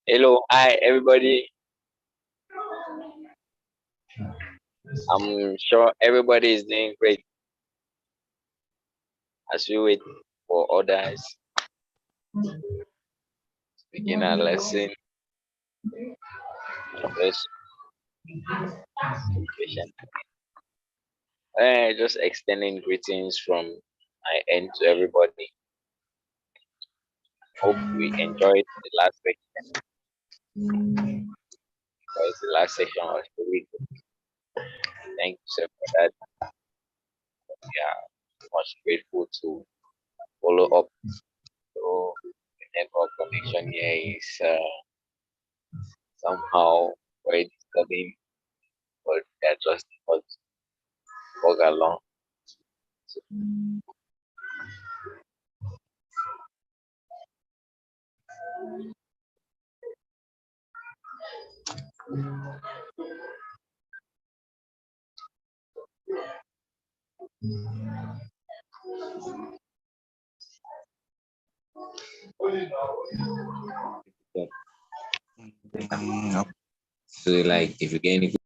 Hello, hi everybody. I'm sure everybody is doing great as we wait for others begin our lesson. Let's be patient. Just extending greetings from my end to everybody. Hope we enjoyed the last section because the last section was really good. Thank you, sir, for that. Yeah, much grateful to follow up. So the network connection here is somehow very disturbing, but that just was work along. So, so like if you get any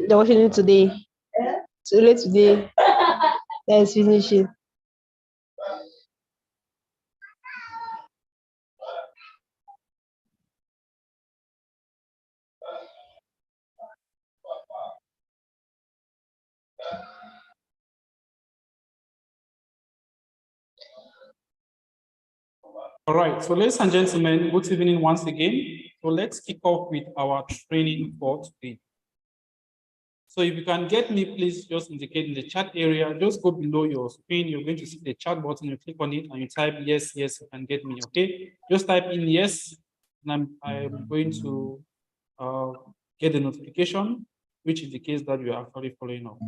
They're watching it today. Too late today. Let's finish it. All right, so ladies and gentlemen, good evening once again. So let's kick off with our training for today. So if you can get me, please just indicate in the chat area, just go below your screen. You're going to see the chat button, you click on it and you type yes, yes, you can get me, okay? Just type in yes, and I'm going to get the notification, which indicates that you are actually following up.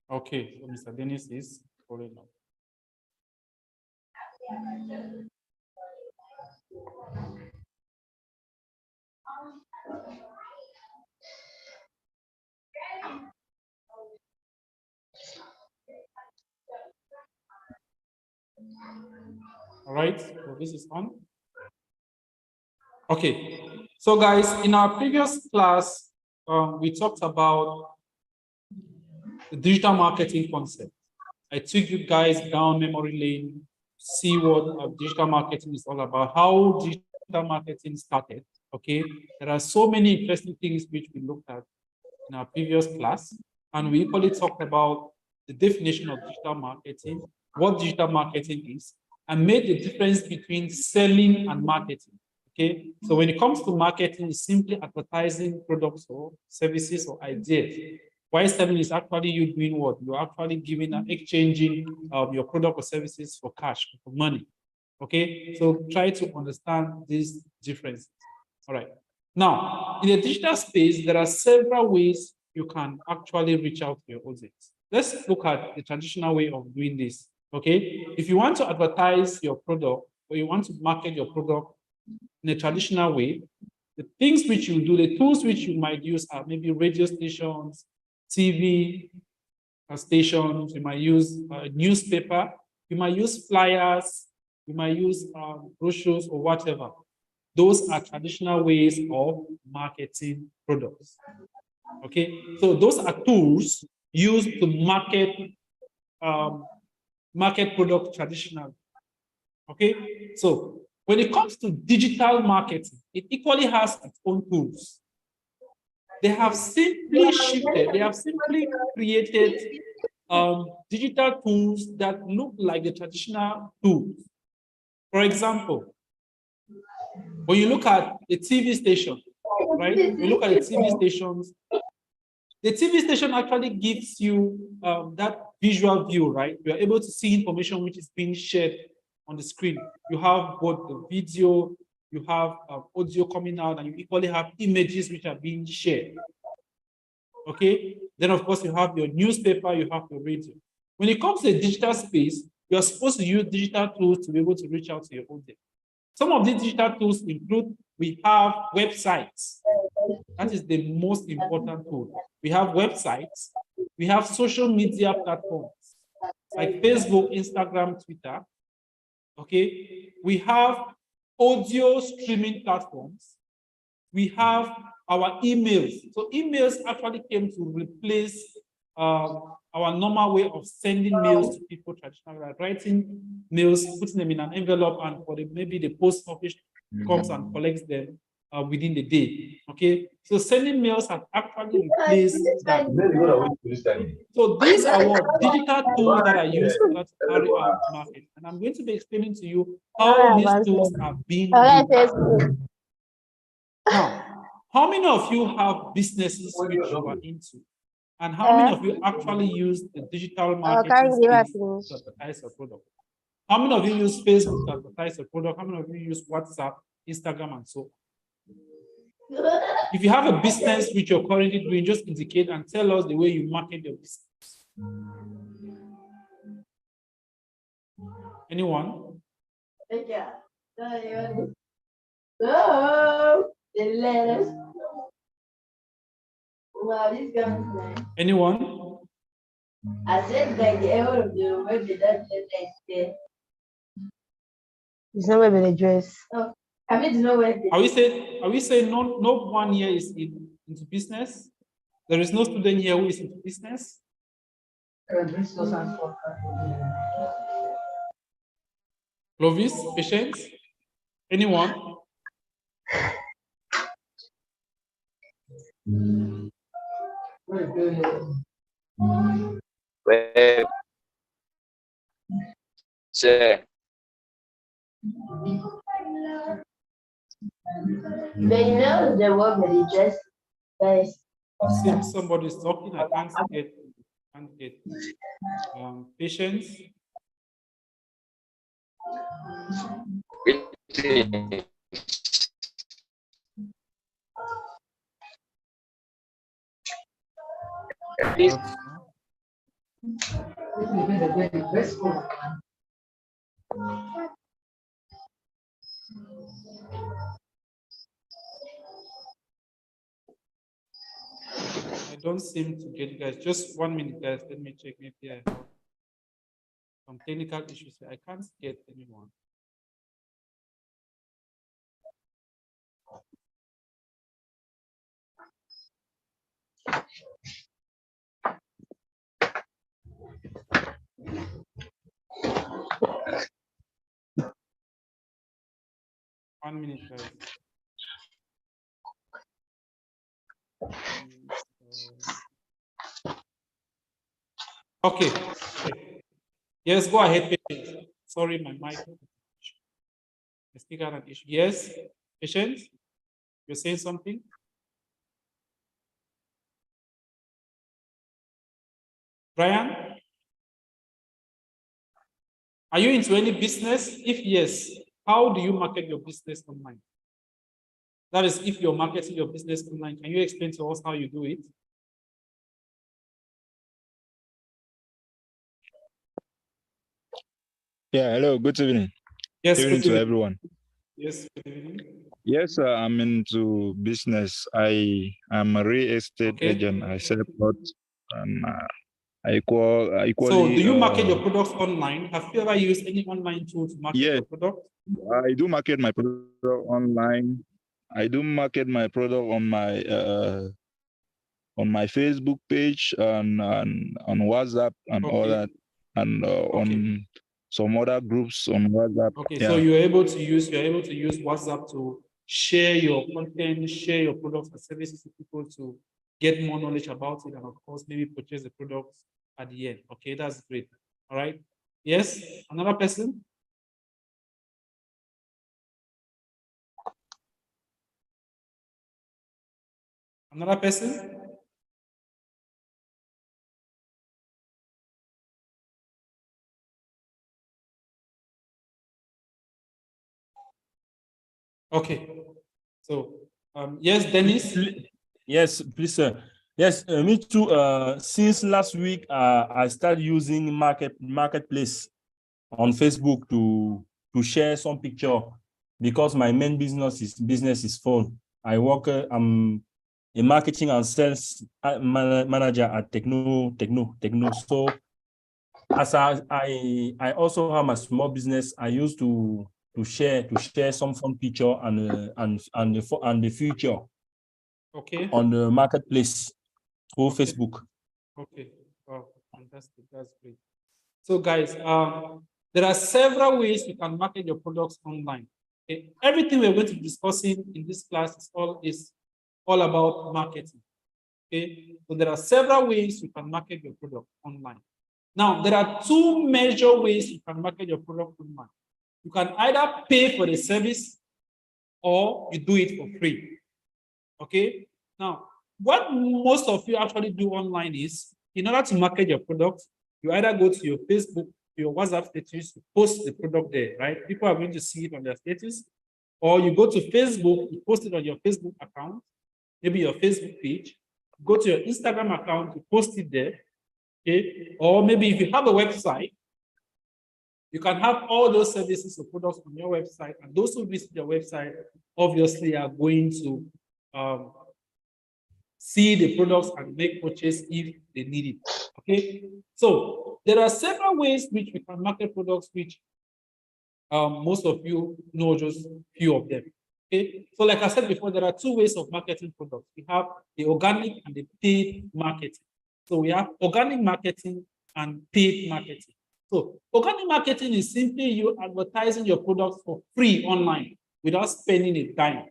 Okay, so Mr. Dennis is following up. All right, so this is on. Okay, so guys, in our previous class, we talked about the digital marketing concept. I took you guys down memory lane, see what digital marketing is all about, how digital marketing started. Okay, there are so many interesting things which we looked at in our previous class, and we equally talked about the definition of digital marketing, what digital marketing is, and made the difference between selling and marketing. Okay, so when it comes to marketing, it's simply advertising products or services or ideas. While selling is actually you doing what? You're actually giving and exchanging your product or services for cash, for money. Okay, so try to understand these differences. All right. Now, in the digital space, there are several ways you can actually reach out to your audience. Let's look at the traditional way of doing this. Okay, if you want to advertise your product or you want to market your product in a traditional way, the things which you do, the tools which you might use are maybe radio stations, TV, stations, you might use a newspaper, you might use flyers, you might use brochures or whatever. Those are traditional ways of marketing products. Okay, so those are tools used to market products traditionally. Okay, so when it comes to digital marketing, it equally has its own tools. They have simply shifted, they have simply created digital tools that look like the traditional tools. For example, when you look at the TV station, right? When you look at the TV stations, the TV station actually gives you that visual view, right? You are able to see information which is being shared on the screen. You have both the video, you have audio coming out, and you equally have images which are being shared. Okay, then of course you have your newspaper, you have your radio. When it comes to the digital space, you are supposed to use digital tools to be able to reach out to your audience. Some of these digital tools include, we have websites. That is the most important tool. We have websites, we have social media platforms like Facebook, Instagram, Twitter. Okay, we have audio streaming platforms. We have our emails. So emails actually came to replace our normal way of sending mails to people traditionally, like writing mails, putting them in an envelope, and for maybe the post office comes and collects them within the day. Okay, so sending mails have actually replaced that. So these are what digital tools that are used to carry out marketing, and I'm going to be explaining to you how these tools are being used. Now, how many of you have businesses which you are into? And how many of you actually use the digital marketing space to advertise your product? How many of you use Facebook to advertise your product? How many of you use WhatsApp, Instagram, and so on? If you have a business which you're currently doing, just indicate and tell us the way you market your business. Anyone? Anyone? I said like the ever of the word that it's not where the dress. Oh, I mean to know where Are we saying no one here is into business? There is no student here who is into business? Clovis, Patience? Anyone? Web, sir. They know the word that they dress. Guys. It seems somebody is talking. I can't get Patience. Please. I don't seem to get you guys. Just 1 minute, guys. Let me check. Maybe I have some technical issues. I can't get anyone. One minute, guys. Okay. Yes, go ahead, Patience. Sorry, my mic. The speaker had an issue. Yes, Patience, you're saying something? Brian, are you into any business? If yes, how do you market your business online? That is, if you're marketing your business online, can you explain to us how you do it? Yeah, hello, good evening. Yes, Good evening good to everyone. Yes, good evening. Yes, I'm into business. I am a real estate Okay. agent. I sell plots and So equally. do you market your products online? Have you ever used any online tool to market Yeah, your product? I do market my product online. I do market my product on my Facebook page and on WhatsApp and all Okay. that, and Okay. on some other groups on WhatsApp. Okay. So Yeah. you're able to use WhatsApp to share your content, share your products and services to people to get more knowledge about it, and of course, maybe purchase the products at the end. Okay, that's great. All right. Yes, another person. Another person. Okay. So, yes, Dennis. Yes, please, sir. Yes, me too. Since last week, I started using marketplace on Facebook to share some picture because my main business is phone. I work. I'm a marketing and sales manager at Techno. So as I also have a small business, I used to share some fun picture and the future Okay. on the marketplace through Okay. Facebook. Okay. Wow, fantastic. That's great. So, guys, there are several ways you can market your products online. Okay? Everything we're going to be discussing in this class is all about marketing. Okay, so there are several ways you can market your product online. Now, there are two major ways you can market your product online. You can either pay for the service or you do it for free. Okay, now what most of you actually do online is, in order to market your product, you either go to your Facebook, your WhatsApp status, you post the product there, right? People are going to see it on their status, or you go to Facebook, you post it on your Facebook account, maybe your Facebook page, go to your Instagram account, you post it there, okay? Or maybe if you have a website, you can have all those services or products on your website, and those who visit your website obviously are going to see the products and make purchase if they need it. Okay, so there are several ways which we can market products, which most of you know just few of them. Okay, so like I said before, there are two ways of marketing products. We have the organic and the paid marketing. So we have organic marketing and paid marketing. So organic marketing is simply you advertising your products for free online without spending a dime.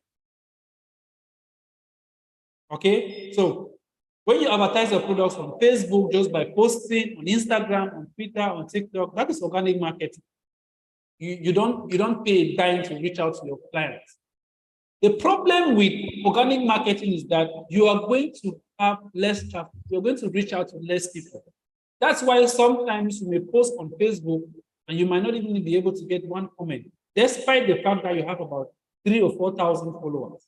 Okay, so when you advertise your products on Facebook just by posting on Instagram, on Twitter, on TikTok, that is organic marketing. You don't pay a dime to reach out to your clients. The problem with organic marketing is that you are going to have less traffic. You're going to reach out to less people. That's why sometimes you may post on Facebook and you might not even be able to get one comment, despite the fact that you have about 3,000 or 4,000 followers.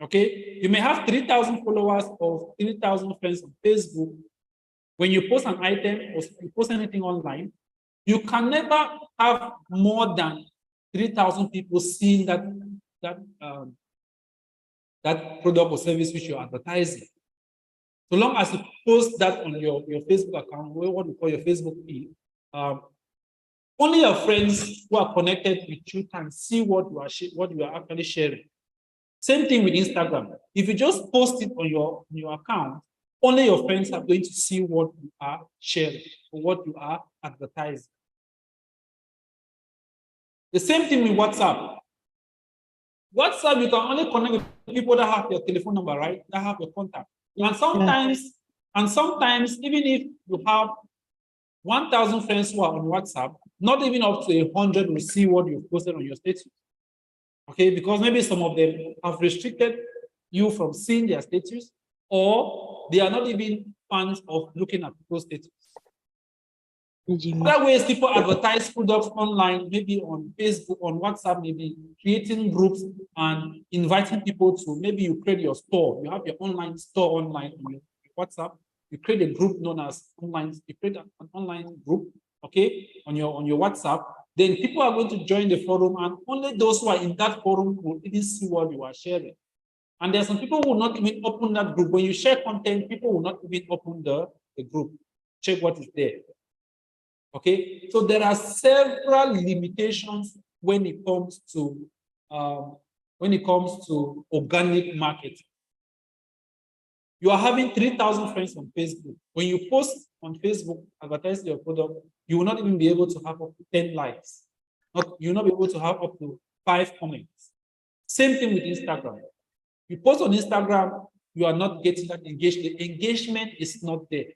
Okay, you may have 3,000 followers or 3,000 friends on Facebook. When you post an item or you post anything online, you can never have more than 3,000 people seeing that product or service which you're advertising. So long as you post that on your Facebook account, what we call your Facebook feed, only your friends who are connected with you can see what you are actually sharing. Same thing with Instagram. If you just post it on your account, only your friends are going to see what you are sharing or what you are advertising. The same thing with WhatsApp. WhatsApp, you can only connect with people that have your telephone number, right? That have your contact. And sometimes, even if you have 1,000 friends who are on WhatsApp, not even up to 100 will see what you've posted on your status. Okay, because maybe some of them have restricted you from seeing their status, or they are not even fans of looking at people's status. Other ways people advertise products online, maybe on Facebook, on WhatsApp, maybe creating groups and inviting people to, maybe you create your store, you have your online store online on your WhatsApp, you create a group known as online, you create an online group, okay, on your WhatsApp, then people are going to join the forum, and only those who are in that forum will even see what you are sharing. And there are some people who will not even open that group. When you share content, people will not even open the group. check what is there. Okay, so there are several limitations when it comes to organic marketing. You are having 3,000 friends on Facebook. When you post on Facebook advertising your product, you will not even be able to have up to 10 likes. You will not be able to have up to 5 comments. Same thing with Instagram. You post on Instagram, you are not getting that engagement. The engagement is not there.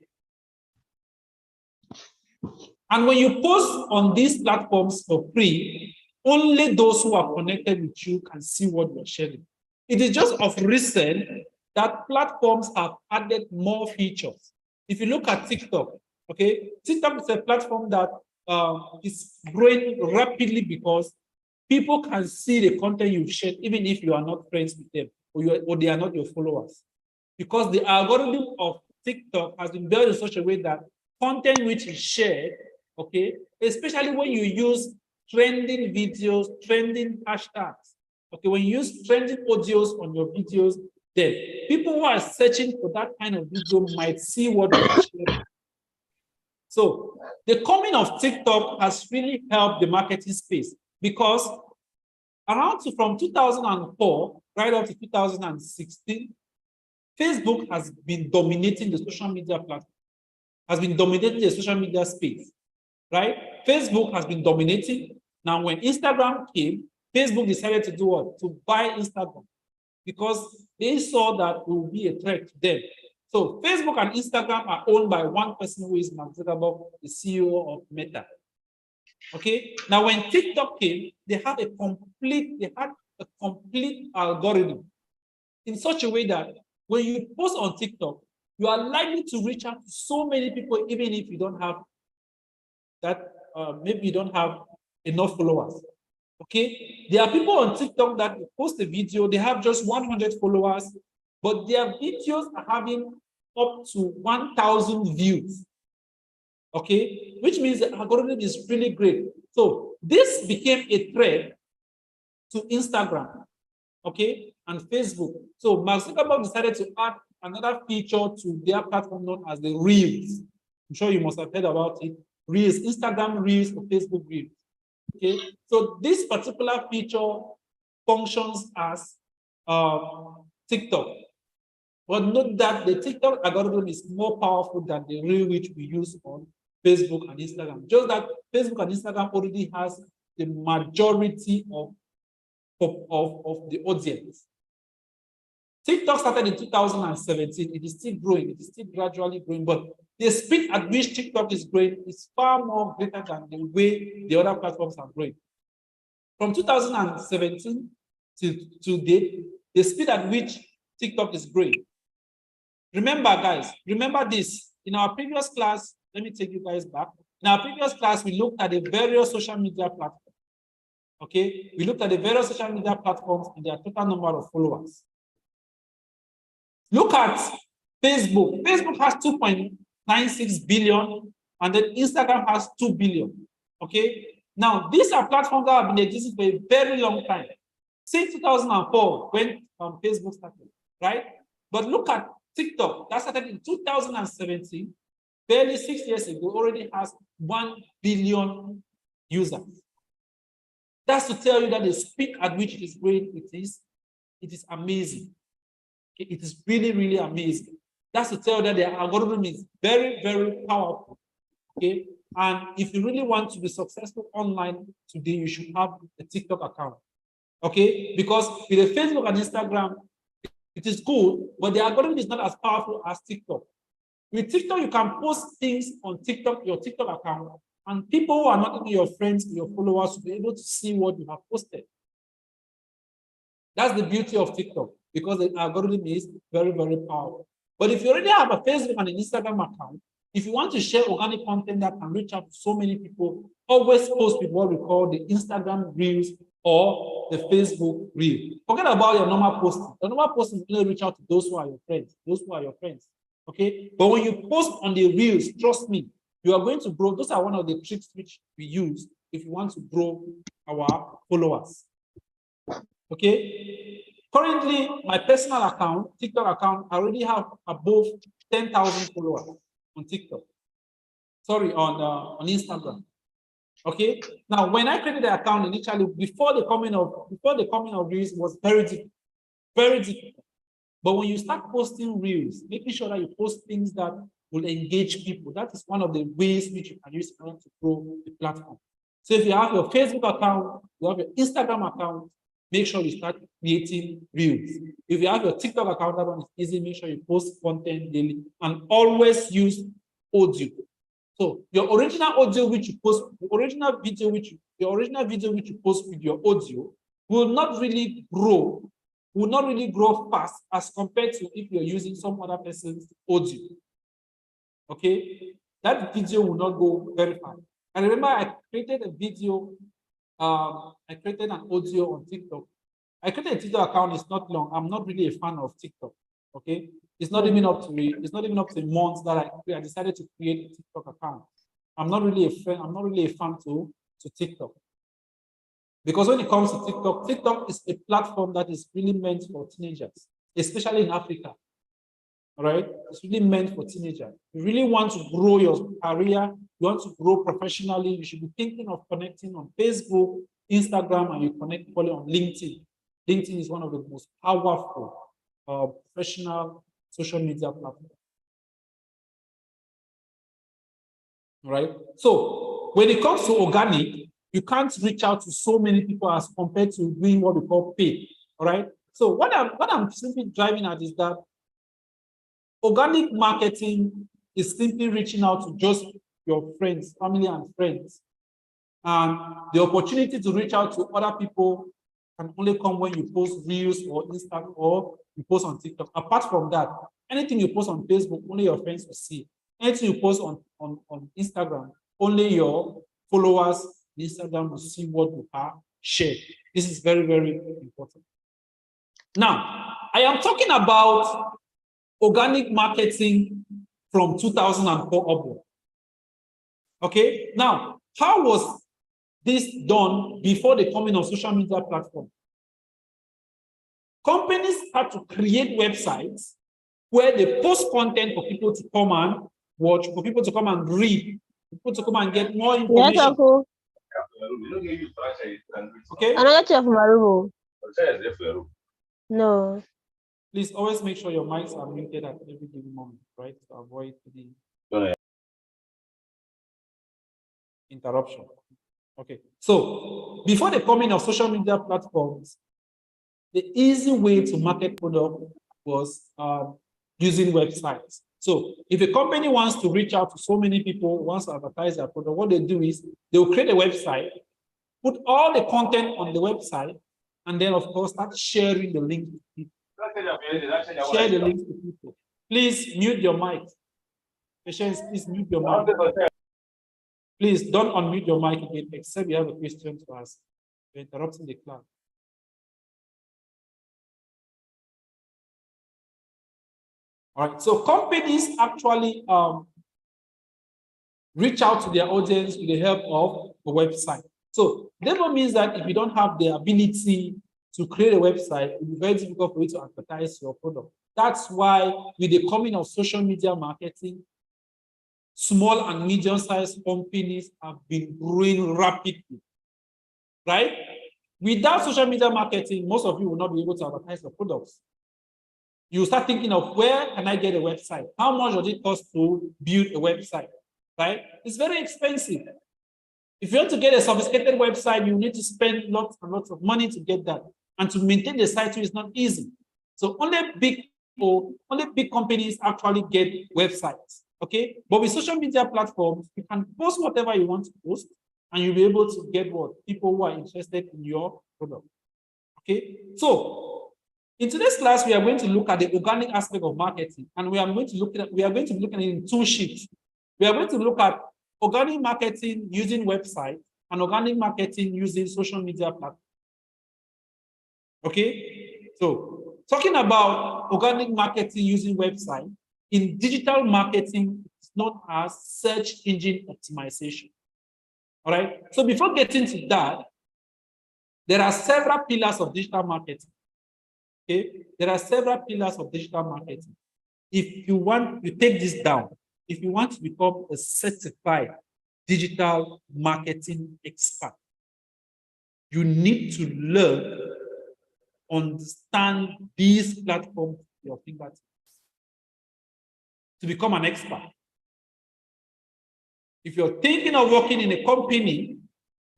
And when you post on these platforms for free, only those who are connected with you can see what you're sharing. It is just of recent that platforms have added more features. If you look at TikTok, okay, TikTok is a platform that is growing rapidly because people can see the content you've shared, even if you are not friends with them or they are not your followers. Because the algorithm of TikTok has been built in such a way that content which is shared, okay, especially when you use trending videos, trending hashtags, okay, when you use trending audios on your videos, then people who are searching for that kind of video might see what you are sharing. So the coming of TikTok has really helped the marketing space because from 2004 right up to 2016, Facebook has been dominating the social media platform, has been dominating the social media space, right? Facebook has been dominating. Now, when Instagram came, Facebook decided to do what? To buy Instagram because they saw that it would be a threat to them. So Facebook and Instagram are owned by one person who is Mark Zuckerberg, the CEO of Meta. Okay. Now, when TikTok came, they had a complete algorithm in such a way that when you post on TikTok, you are likely to reach out to so many people, even if you don't have that, maybe you don't have enough followers. Okay, there are people on TikTok that post a video, they have just 100 followers, but their videos are having up to 1,000 views. Okay, which means the algorithm is really great. So this became a threat to Instagram, okay, and Facebook. So Mark Zuckerberg decided to add another feature to their platform known as the Reels. I'm sure you must have heard about it. Reels, Instagram Reels or Facebook Reels. Okay, so this particular feature functions as TikTok. But note that the TikTok algorithm is more powerful than the Reel which we use on Facebook and Instagram. Just that Facebook and Instagram already has the majority of the audience. TikTok started in 2017. It is still growing. It is still gradually growing, but the speed at which TikTok is growing is far more greater than the way the other platforms are growing. From 2017 to date, the speed at which TikTok is growing. Remember, guys, remember this. In our previous class, let me take you guys back. In our previous class, we looked at the various social media platforms. Okay, we looked at the various social media platforms and their total number of followers. Look at Facebook. Facebook has 2.96 billion, and then Instagram has 2 billion. Okay, now these are platforms that have been existing for a very long time, since 2004 when Facebook started, right? But look at TikTok, that started in 2017, barely 6 years ago, already has 1 billion users. That's to tell you that the speed at which it is growing, it is amazing. Okay? It is really, really amazing. That's to tell you that the algorithm is very, very powerful. Okay, and if you really want to be successful online today, you should have a TikTok account. Okay, because with the Facebook and Instagram, it is good, but the algorithm is not as powerful as TikTok. With TikTok, you can post things on TikTok, your TikTok account, and people who are not even your friends, your followers, will be able to see what you have posted. That's the beauty of TikTok, because the algorithm is very, very powerful. But if you already have a Facebook and an Instagram account, if you want to share organic content that can reach out to so many people, always post with what we call the Instagram Reels or the Facebook Reel. Forget about your normal posting. The normal posting is only reach out to those who are your friends, okay? But when you post on the Reels, trust me, you are going to grow. Those are one of the tricks which we use if you want to grow our followers, okay? Currently, my personal account, TikTok account, I already have above 10,000 followers on TikTok. Sorry, on Instagram. Okay. Now, when I created the account initially, before the coming of Reels, was very difficult, very difficult. But when you start posting Reels, making sure that you post things that will engage people, that is one of the ways which you can use to grow the platform. So if you have your Facebook account, you have your Instagram account, make sure you start creating Reels. If you have your TikTok account, that one is easy. Make sure you post content daily and always use audio. So your original audio which you post, your original video which you post with your audio will not really grow fast as compared to if you're using some other person's audio. Okay, that video will not go very fast. And remember, I created a video, I created an audio on TikTok. I created a TikTok account, it's not long. I'm not really a fan of TikTok. Okay, it's not even up to a month that I decided to create a TikTok account. I'm not really a fan to TikTok. Because when it comes to TikTok, TikTok is a platform that is really meant for teenagers, especially in Africa. All right, it's really meant for teenagers. You really want to grow your career, you want to grow professionally, you should be thinking of connecting on Facebook, Instagram, and you connect probably on LinkedIn. LinkedIn is one of the most powerful professional social media platforms. All right. So when it comes to organic, you can't reach out to so many people as compared to doing what we call pay. All right. So what I'm simply driving at is that organic marketing is simply reaching out to just your friends, family and friends. And the opportunity to reach out to other people can only come when you post Reels or Instagram or you post on TikTok. Apart from that, anything you post on Facebook, only your friends will see. Anything you post on Instagram, only your followers on Instagram will see what you have shared. This is very, very important. Now, I am talking about organic marketing from 2004 upward. Okay, now, how was this done before the coming of social media platforms? Companies had to create websites where they post content for people to come and watch, for people to come and read, for people to come and get more information. Yes, Uncle. Okay? Another chair for my room. No. Please always make sure your mics are muted at every given moment, right? To avoid the interruption. Okay. So before the coming of social media platforms, the easy way to market product was using websites. So if a company wants to reach out to so many people, wants to advertise their product, what they do is they will create a website, put all the content on the website, and then of course start sharing the link to people. Share the link to people. Please mute your mic. Patience, please mute your mic. Please don't unmute your mic again, except you have a question to ask. You're interrupting the class. All right, so companies actually reach out to their audience with the help of a website. So therefore means that if you don't have the ability to create a website, it will be very difficult for you to advertise your product. That's why with the coming of social media marketing, small and medium-sized companies have been growing rapidly, right? Without social media marketing, most of you will not be able to advertise your products. You start thinking of where can I get a website? How much does it cost to build a website, right? It's very expensive. If you want to get a sophisticated website, you need to spend lots and lots of money to get that. And to maintain the site is not easy. So only big companies actually get websites, okay? But with social media platforms, you can post whatever you want to post, and you'll be able to get what? People who are interested in your product, okay? So in today's class, we are going to look at the organic aspect of marketing, and we are going to look at it in two shifts. We are going to look at organic marketing using websites and organic marketing using social media platforms. Okay, so talking about organic marketing using website, in digital marketing, it's known as search engine optimization. All right, so before getting to that, there are several pillars of digital marketing. Okay, there are several pillars of digital marketing. If you want, you take this down. if you want to become a certified digital marketing expert, you need to learn, understand these platforms at your fingertips to become an expert. If you're thinking of working in a company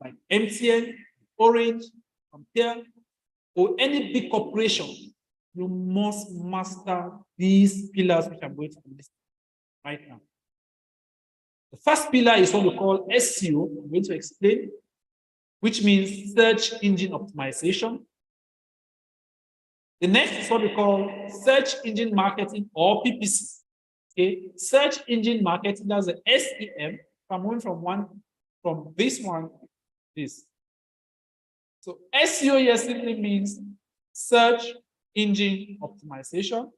like MTN, Orange, Compare, or any big corporation, you must master these pillars which I'm going to list right now. The first pillar is what we call SEO. I'm going to explain, which means search engine optimization. The next is what we call search engine marketing or PPC. Okay, search engine marketing, that's the SEM. I'm moving from this one, this. So SEO here simply means search engine optimization.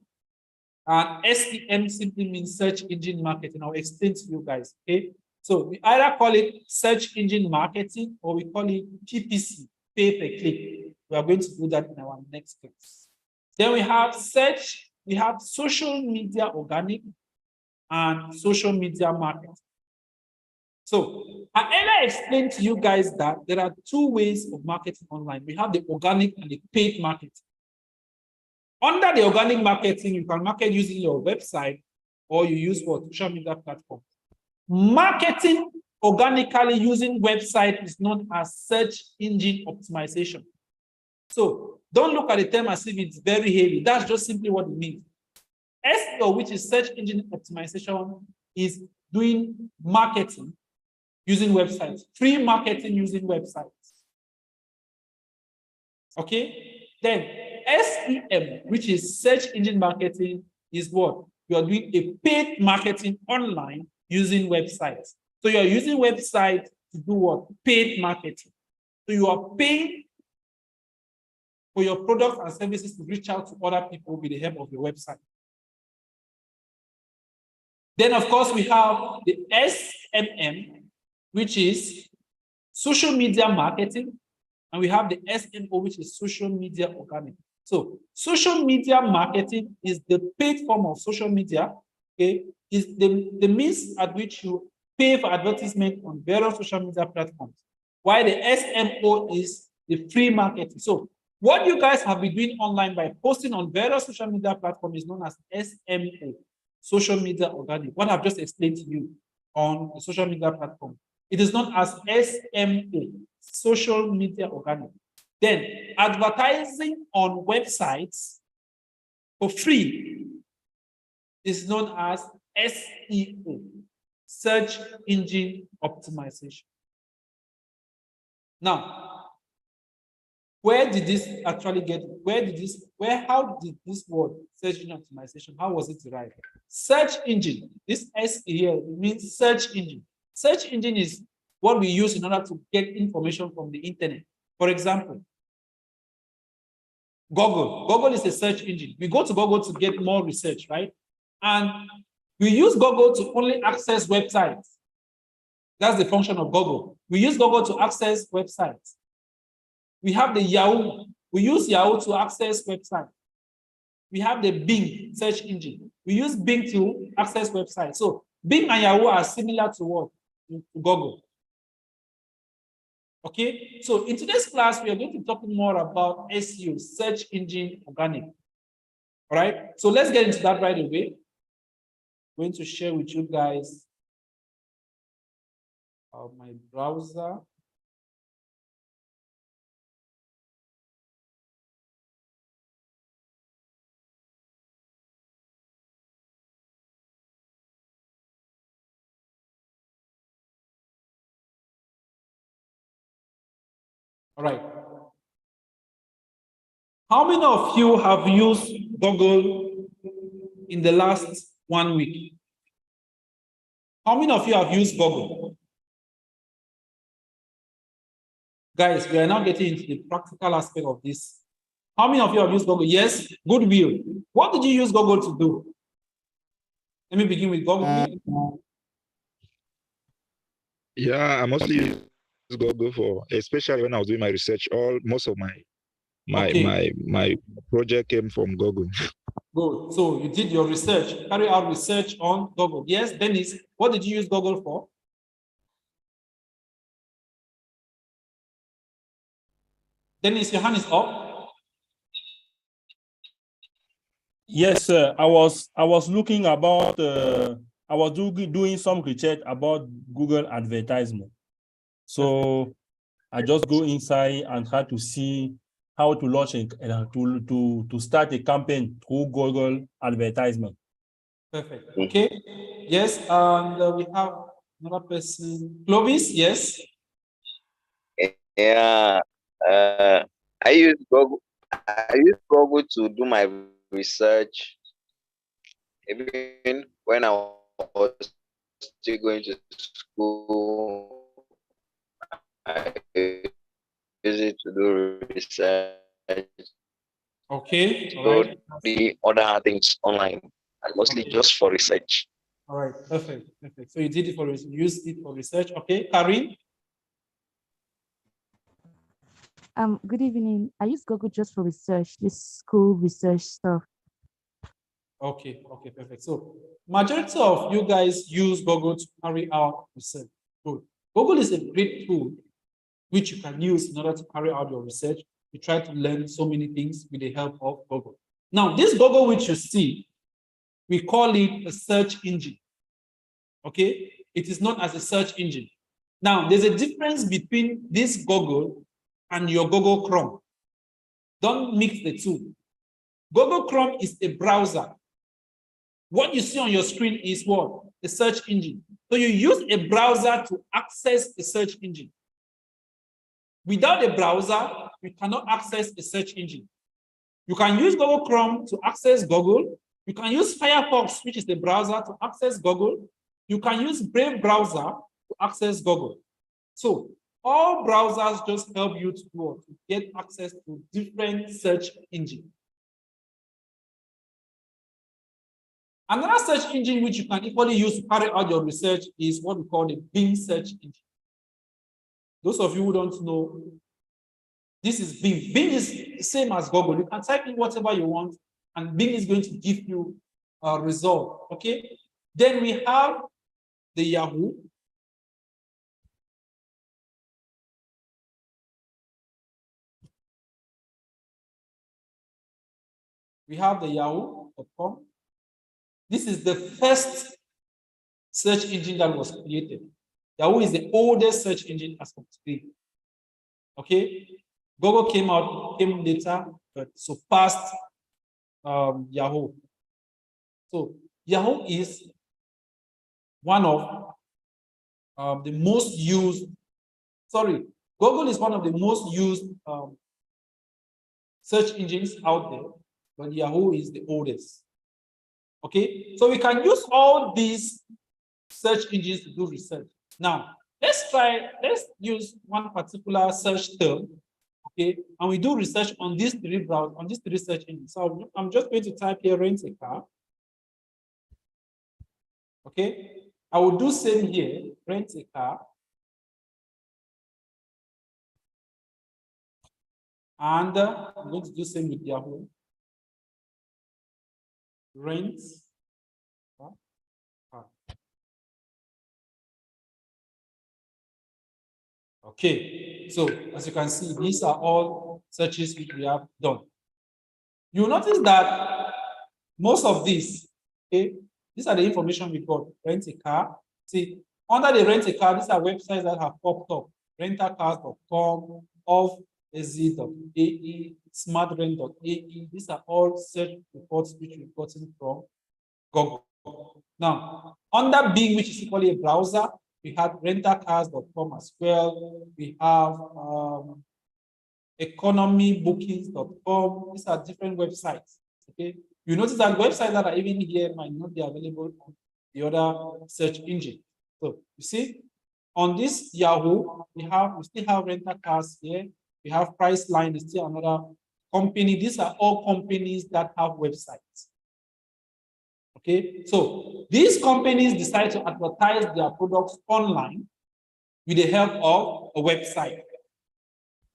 And SEM simply means search engine marketing. I'll explain to you guys. Okay. So we either call it search engine marketing or we call it PPC, pay per click. We are going to do that in our next class. Then we have social media organic and social media marketing. So I earlier explained to you guys that there are two ways of marketing online. We have the organic and the paid marketing. Under the organic marketing, you can market using your website or you use what social media platform. Marketing organically using website is known as search engine optimization. So don't look at the term as if it's very heavy. That's just simply what it means. SEO, which is search engine optimization, is doing marketing using websites, free marketing using websites. Okay? Then SEM, which is search engine marketing, is what? You are doing a paid marketing online using websites. So you are using websites to do what? Paid marketing. So you are paying for your products and services to reach out to other people with the help of your website. Then, of course, we have the SMM, which is social media marketing, and we have the SMO, which is social media organic. So social media marketing is the paid form of social media. Okay, is the means at which you pay for advertisement on various social media platforms, while the SMO is the free marketing. So what you guys have been doing online by posting on various social media platforms is known as SMO, social media organic. What I've just explained to you on the social media platform. It is known as SMO, social media organic. Then advertising on websites for free is known as SEO, search engine optimization. Now, where did this actually get? How did this word search engine optimization, how was it derived? Search engine, this S here means search engine. Search engine is what we use in order to get information from the internet. For example, Google. Google is a search engine. We go to Google to get more research, right? And we use Google to only access websites. That's the function of Google. We use Google to access websites. We have the Yahoo. We use Yahoo to access websites. We have the Bing search engine. We use Bing to access websites. So Bing and Yahoo are similar to what? To Google. Okay, so in today's class, we are going to talk more about SEO, search engine organic. All right, so let's get into that right away. I'm going to share with you guys my browser. All right. How many of you have used Google in the last 1 week? How many of you have used Google? Guys, we are now getting into the practical aspect of this. How many of you have used Google? Yes, goodwill. What did you use Google to do? Let me begin with Google. Yeah, I mostly use Google for, especially when I was doing my research. Most of my project came from Google. Good. So you did your research, carry out research on Google. Yes, Dennis, what did you use Google for? Dennis, your hand is up. Yes, sir. I was looking about I was doing some research about Google advertisement. So I just go inside and try to see how to launch to start a campaign through Google advertisement. Perfect. Okay. Yes, and we have another person. Clovis, yes. Yeah. Uh, I use Google. I use Google to do my research. Even when I was still going to school, I use it to do research. Okay. All So right. the other things online, and mostly Okay. just for research. All right. Perfect. Perfect. So you did it for use it for research. Okay. Karin. Good evening. I use Google just for research, this school research stuff. Okay. Okay. Perfect. So majority of you guys use Google to carry out research. Good. Google is a great tool which you can use in order to carry out your research. You try to learn so many things with the help of Google. Now, this Google which you see, we call it a search engine. Okay, it is known as a search engine. Now, there's a difference between this Google and your Google Chrome. Don't mix the two. Google Chrome is a browser. What you see on your screen is what? A search engine. So you use a browser to access a search engine. Without a browser, you cannot access a search engine. You can use Google Chrome to access Google. You can use Firefox, which is the browser, to access Google. You can use Brave browser to access Google. So all browsers just help you to get access to different search engines. Another search engine which you can equally use to carry out your research is what we call the Bing search engine. Those of you who don't know, this is Bing. Bing is the same as Google. You can type in whatever you want, and Bing is going to give you a result. Okay. Then we have the Yahoo. We have the yahoo.com. This is the first search engine that was created. Yahoo is the oldest search engine as of today. Okay. Google came later, but surpassed Yahoo. So Yahoo is one of the most used, sorry, Google is one of the most used search engines out there, but Yahoo is the oldest. Okay, so we can use all these search engines to do research. Now, let's use one particular search term, okay, and we do research on these three search engines. So I'm just going to type here rent a car. Okay, I will do same here, rent a car. And I'm going to do same with Yahoo. Rent. Okay, so as you can see, these are all searches which we have done. You notice that most of these, okay, these are the information we got. Rent a car. See, under the rent a car, these are websites that have popped up. Rentalcars.com, offaz.ae, smartrent.ae. These are all search reports which we've gotten from Google. Now, under Bing, which is equally a browser, we have rentalcars.com as well. We have economybookings.com. These are different websites. Okay, you notice that websites that are even here might not be available on the other search engine. So you see, on this Yahoo, we still have rental cars here. We have Priceline, is still another company. These are all companies that have websites. Okay, so these companies decide to advertise their products online with the help of a website.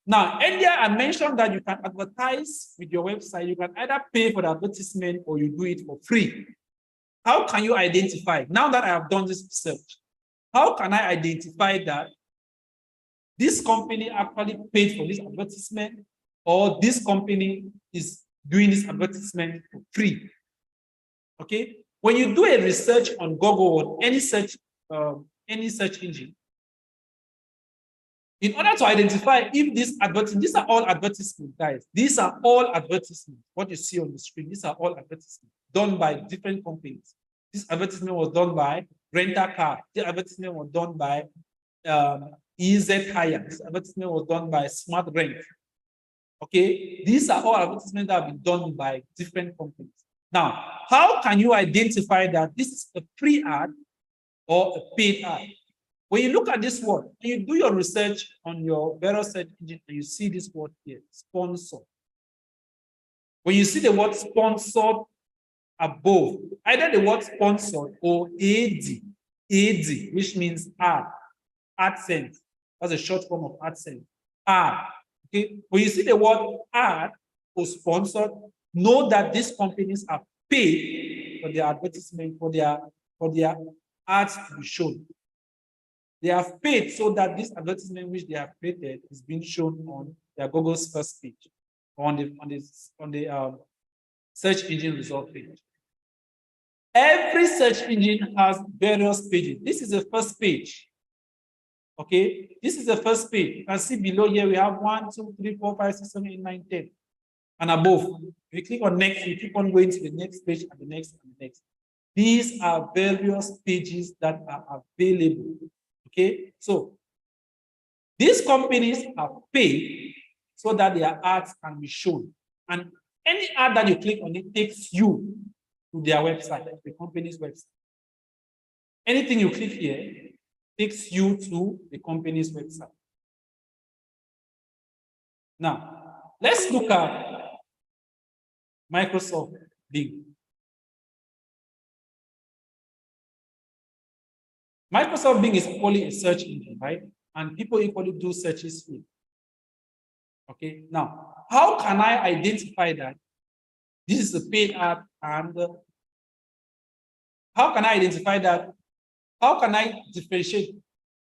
Now, earlier I mentioned that you can advertise with your website. You can either pay for the advertisement or you do it for free. How can you identify? Now that I have done this research, how can I identify that this company actually paid for this advertisement or this company is doing this advertisement for free? Okay. When you do a research on Google or any search engine, in order to identify if this advertisement, these are all advertisements, guys. These are all advertisements. What you see on the screen, these are all advertisements done by different companies. This advertisement was done by Renter Car. This advertisement was done by EZ Hire. This advertisement was done by Smart Rent. Okay, these are all advertisements that have been done by different companies. Now, how can you identify that this is a free ad or a paid ad? When you look at this word, when you do your research on your various search engine and you see this word here, sponsor. When you see the word sponsored above, either the word sponsored or AD, which means ad, AdSense. That's a short form of AdSense. Ad. Okay. When you see the word ad or sponsored, know that these companies are paid for their advertisement, for their ads to be shown. They have paid so that this advertisement which they have created is being shown on their Google's first page, or on the search engine result page. Every search engine has various pages. This is the first page. Okay, this is the first page. You can see below here we have 1, 2, 3, 4, 5, 6, 7, 8, 9, 10, and above. If you click on next, you keep on going to the next page and the next and the next. These are various pages that are available. Okay, so these companies have paid so that their ads can be shown. And any ad that you click on, it takes you to their website, the company's website. Anything you click here takes you to the company's website. Now, let's look at Microsoft Bing. Microsoft Bing is equally a search engine, right? And people equally do searches here. Okay, now, how can I identify that this is a paid ad and how can I identify that? How can I differentiate,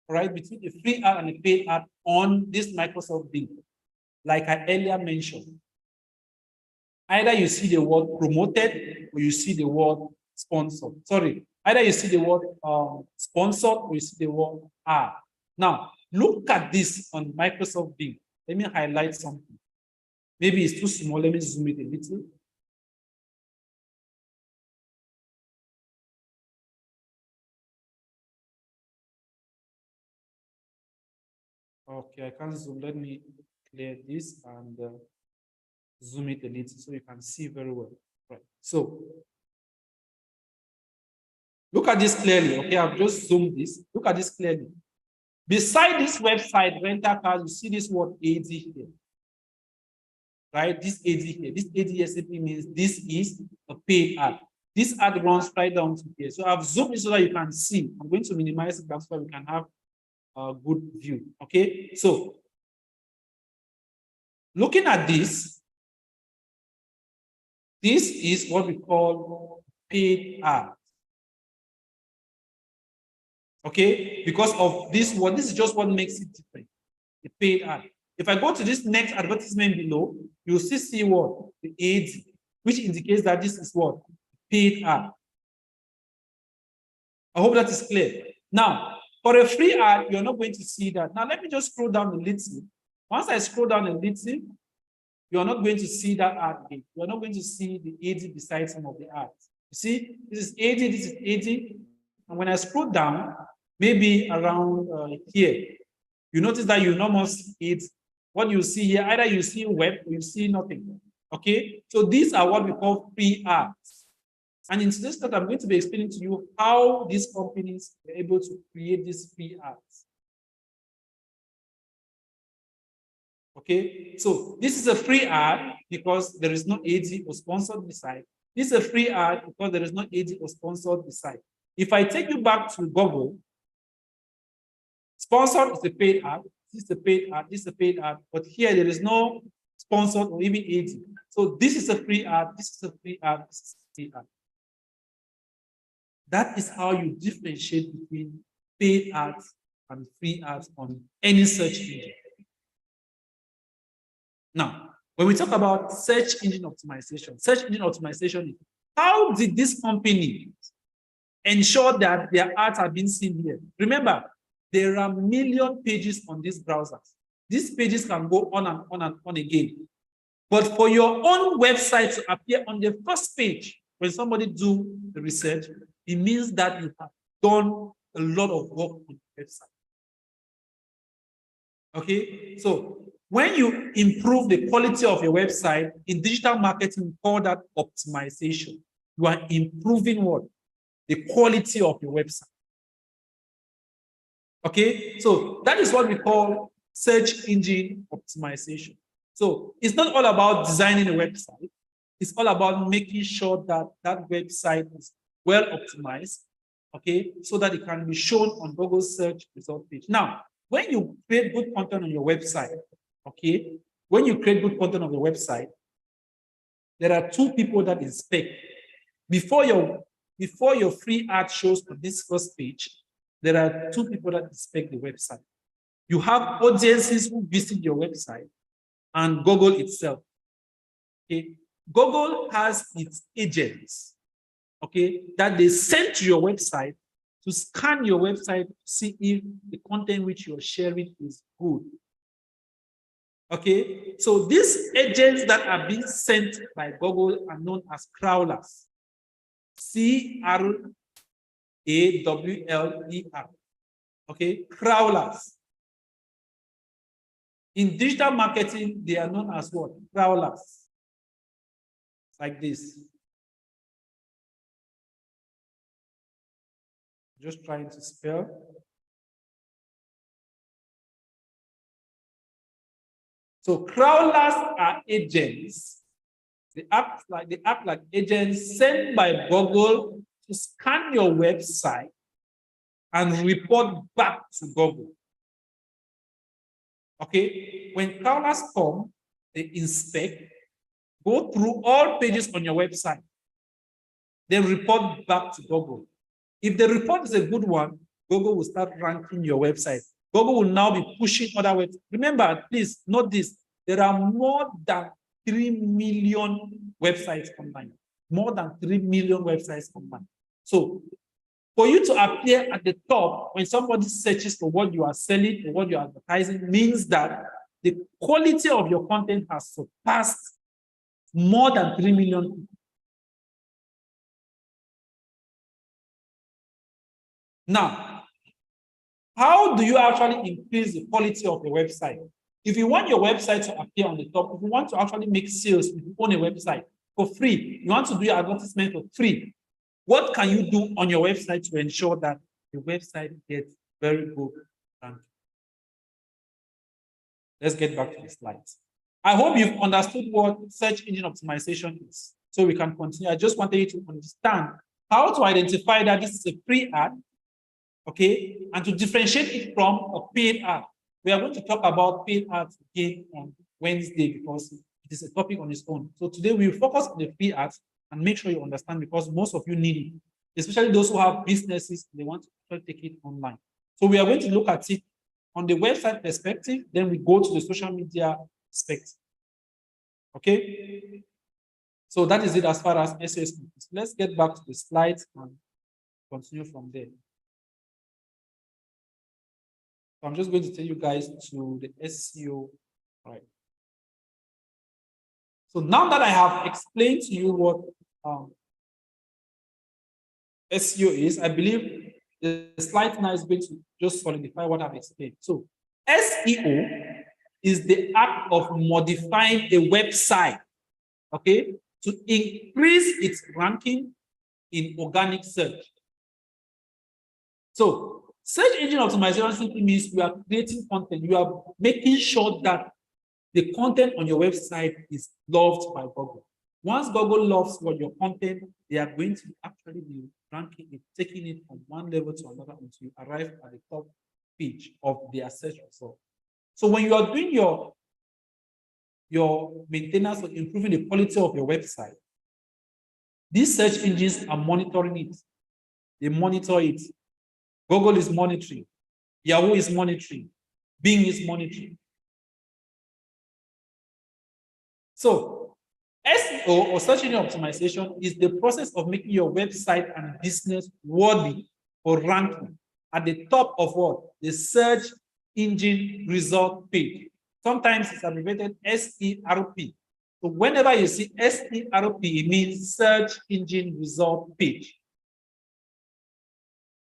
right, between a free ad and a paid ad on this Microsoft Bing? Like I earlier mentioned, either you see the word promoted or you see the word sponsored. Sorry, either you see the word sponsored or you see the word ad. Now, look at this on Microsoft Bing. Let me highlight something. Maybe it's too small. Let me zoom it a little. Okay, I can't zoom. Let me clear this and zoom it a little so you can see very well. Right. So look at this clearly. Okay, I've just zoomed this. Look at this clearly. Beside this website, Renter Cars, you see this word AD here. Right? This AD here. This AD simply means this is a paid ad. This ad runs right down to here. So I've zoomed it so that you can see. I'm going to minimize it so we can have a good view. Okay, so looking at this is what we call paid ad. Okay, because of this one, this is just what makes it different. The paid ad. If I go to this next advertisement below, you'll see what? The AD, which indicates that this is what? Paid ad. I hope that is clear. Now, for a free ad, you're not going to see that. Now, let me just scroll down a little. Once I scroll down a little, you're not going to see that ad again. You're not going to see the AD beside some of the ads. You see, this is AD, this is AD. And when I scroll down, maybe around here, you notice that you almost see it. What you see here, either you see web or you see nothing. Okay, so these are what we call free ads. And in today's talk, I'm going to be explaining to you how these companies were able to create these free ads. Okay, so this is a free ad because there is no AD or sponsored beside. This is a free ad because there is no AD or sponsored beside. If I take you back to Google, sponsored is a paid ad. this is a paid ad, this is a paid ad, but here there is no sponsored or even AD. So this is a free ad, this is a free ad, this is a free ad. That is how you differentiate between paid ads and free ads on any search engine. Now, when we talk about search engine optimization is how did this company ensure that their ads are being seen here? Remember, there are million pages on these browsers. These pages can go on and on and on again. But for your own website to appear on the first page, when somebody do the research, it means that you have done a lot of work on the website. Okay, so when you improve the quality of your website in digital marketing, we call that optimization. You are improving what? The quality of your website. Okay, so that is what we call search engine optimization. So it's not all about designing a website. It's all about making sure that that website is well optimized, okay, so that it can be shown on Google search result page. Now, when you create good content on your website, okay, when you create good content on your website, there are two people that inspect. Before your free ad shows on this first page, there are two people that inspect the website. You have audiences who visit your website and Google itself. Okay, Google has its agents, okay, that they send to your website to scan your website to see if the content which you're sharing is good. Okay, so these agents that are being sent by Google are known as crawlers. C-R-A-W-L-E-R. Okay, crawlers. In digital marketing, they are known as what? Crawlers. Like this. Just trying to spell. So crawlers are agents. They act like agents sent by Google to scan your website and report back to Google. Okay, when crawlers come, they inspect, go through all pages on your website, then report back to Google. If the report is a good one, Google will start ranking your website. Google will now be pushing other websites. Remember, please note this, there are more than 3 million websites combined. More than 3 million websites combined. So for you to appear at the top when somebody searches for what you are selling or what you are advertising means that the quality of your content has surpassed more than 3 million people. Now, how do you actually increase the quality of your website? If you want your website to appear on the top, if you want to actually make sales, if you own a website for free, you want to do your advertisement for free, what can you do on your website to ensure that the website gets very good ranking? Let's get back to the slides. I hope you've understood what search engine optimization is. So we can continue. I just wanted you to understand how to identify that this is a free ad, okay, and to differentiate it from a paid ad. We are going to talk about paid ads again on Wednesday because it is a topic on its own. So today we focus on the free ads and make sure you understand because most of you need it, especially those who have businesses, they want to take it online. So we are going to look at it on the website perspective, then we go to the social media perspective. Okay? So that is it as far as SEO is concerned. Let's get back to the slides and continue from there. So I'm just going to take you guys to the SEO, right? So now that I have explained to you what SEO is, I believe the slide now is going to just solidify what I've explained. So SEO is the act of modifying a website, okay, to increase its ranking in organic search. So search engine optimization simply means you are creating content. You are making sure that the content on your website is loved by Google. Once Google loves what your content, they are going to actually be ranking it, taking it from one level to another until you arrive at the top page of their search result. So when you are doing your maintenance or improving the quality of your website, these search engines are monitoring it. They monitor it. Google is monitoring. Yahoo is monitoring. Bing is monitoring. So SEO or search engine optimization is the process of making your website and business worthy for ranking at the top of what? The search engine result page. Sometimes it's abbreviated SERP. So whenever you see SERP, it means search engine result page.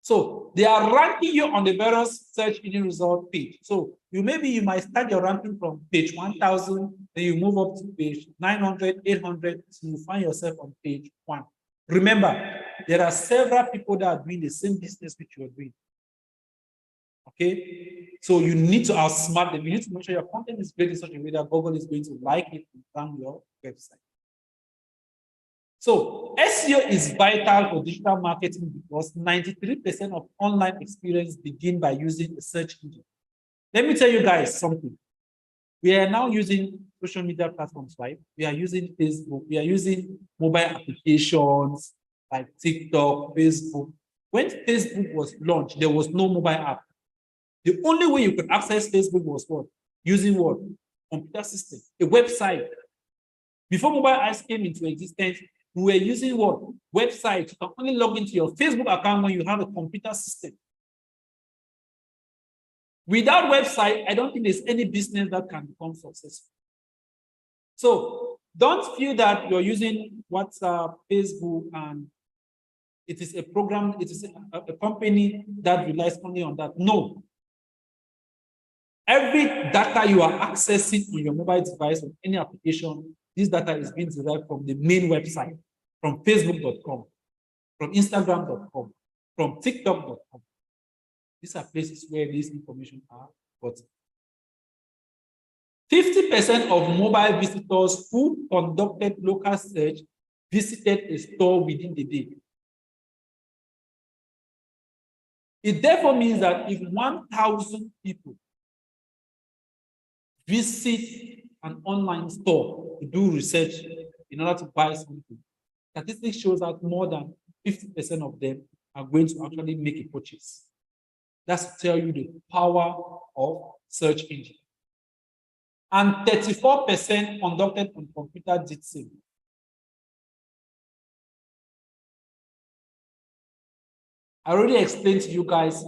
So they are ranking you on the various search engine result page. So you might start your ranking from page 1000, then you move up to page 900, 800, so you find yourself on page 1. Remember, there are several people that are doing the same business which you are doing. Okay, so you need to outsmart them. You need to make sure your content is great in such a way that Google is going to like it and rank your website. So SEO is vital for digital marketing because 93% of online experience begin by using a search engine. Let me tell you guys something. We are now using social media platforms, right? We are using Facebook. We are using mobile applications like TikTok, Facebook. When Facebook was launched, there was no mobile app. The only way you could access Facebook was what? Using what? Computer system, a website. Before mobile apps came into existence, we were using what? Website. You can only log into your Facebook account when you have a computer system. Without website, I don't think there's any business that can become successful. So don't feel that you're using WhatsApp, Facebook, and it is a program, it is a company that relies only on that. No. Every data you are accessing on your mobile device or any application, this data is being derived from the main website, from facebook.com, from instagram.com, from tiktok.com. These are places where this information are got. 50% of mobile visitors who conducted local search visited a store within the day. It therefore means that if 1,000 people visit an online store to do research in order to buy something, statistics shows that more than 50% of them are going to actually make a purchase. That's to tell you the power of search engine. And 34% conducted on computer did same. I already explained to you guys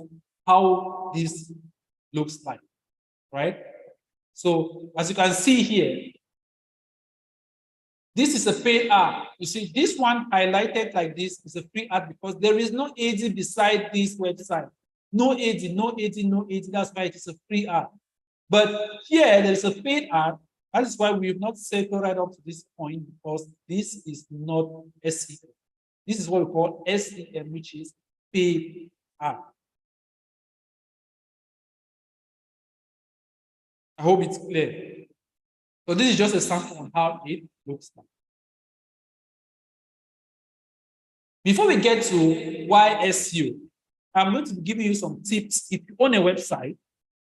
how this looks like, right? So as you can see here, this is a paid ad. You see, this one highlighted like this is a free ad because there is no AD beside this website. No AD, no AD, no AD. That's why it is a free ad. But here there is a paid ad. That is why we have not settled right up to this point because this is not SEM. This is what we call SEM, which is paid ad. I hope it's clear. So this is just a sample on how it looks like. Before we get to why SEO, I'm going to be giving you some tips. If you own a website,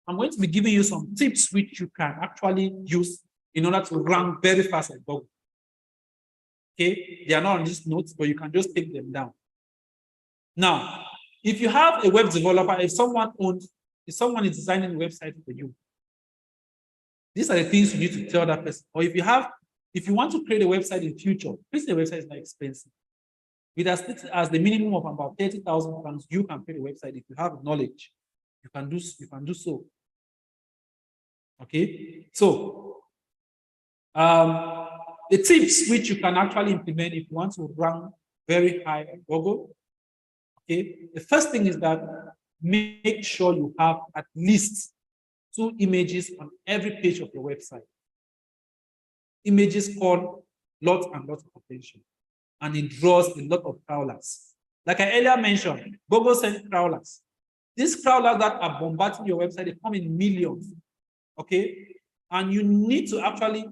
I'm going to be giving you some tips which you can actually use in order to rank very fast at Google. Okay, they are not on these notes, but you can just take them down. Now, if you have a web developer, if someone is designing a website for you, these are the things you need to tell that person. Or if you want to create a website in future, creating a website is not expensive. With as the minimum of about 30,000 pounds, you can create a website. If you have knowledge, you can do so. Okay, so the tips which you can actually implement if you want to rank very high at Google. Okay, the first thing is that make sure you have at least 2 images on every page of your website. Images call lots and lots of attention, and it draws a lot of crawlers. Like I earlier mentioned, Google sends crawlers. These crawlers that are bombarding your website, they come in millions. Okay, and you need to actually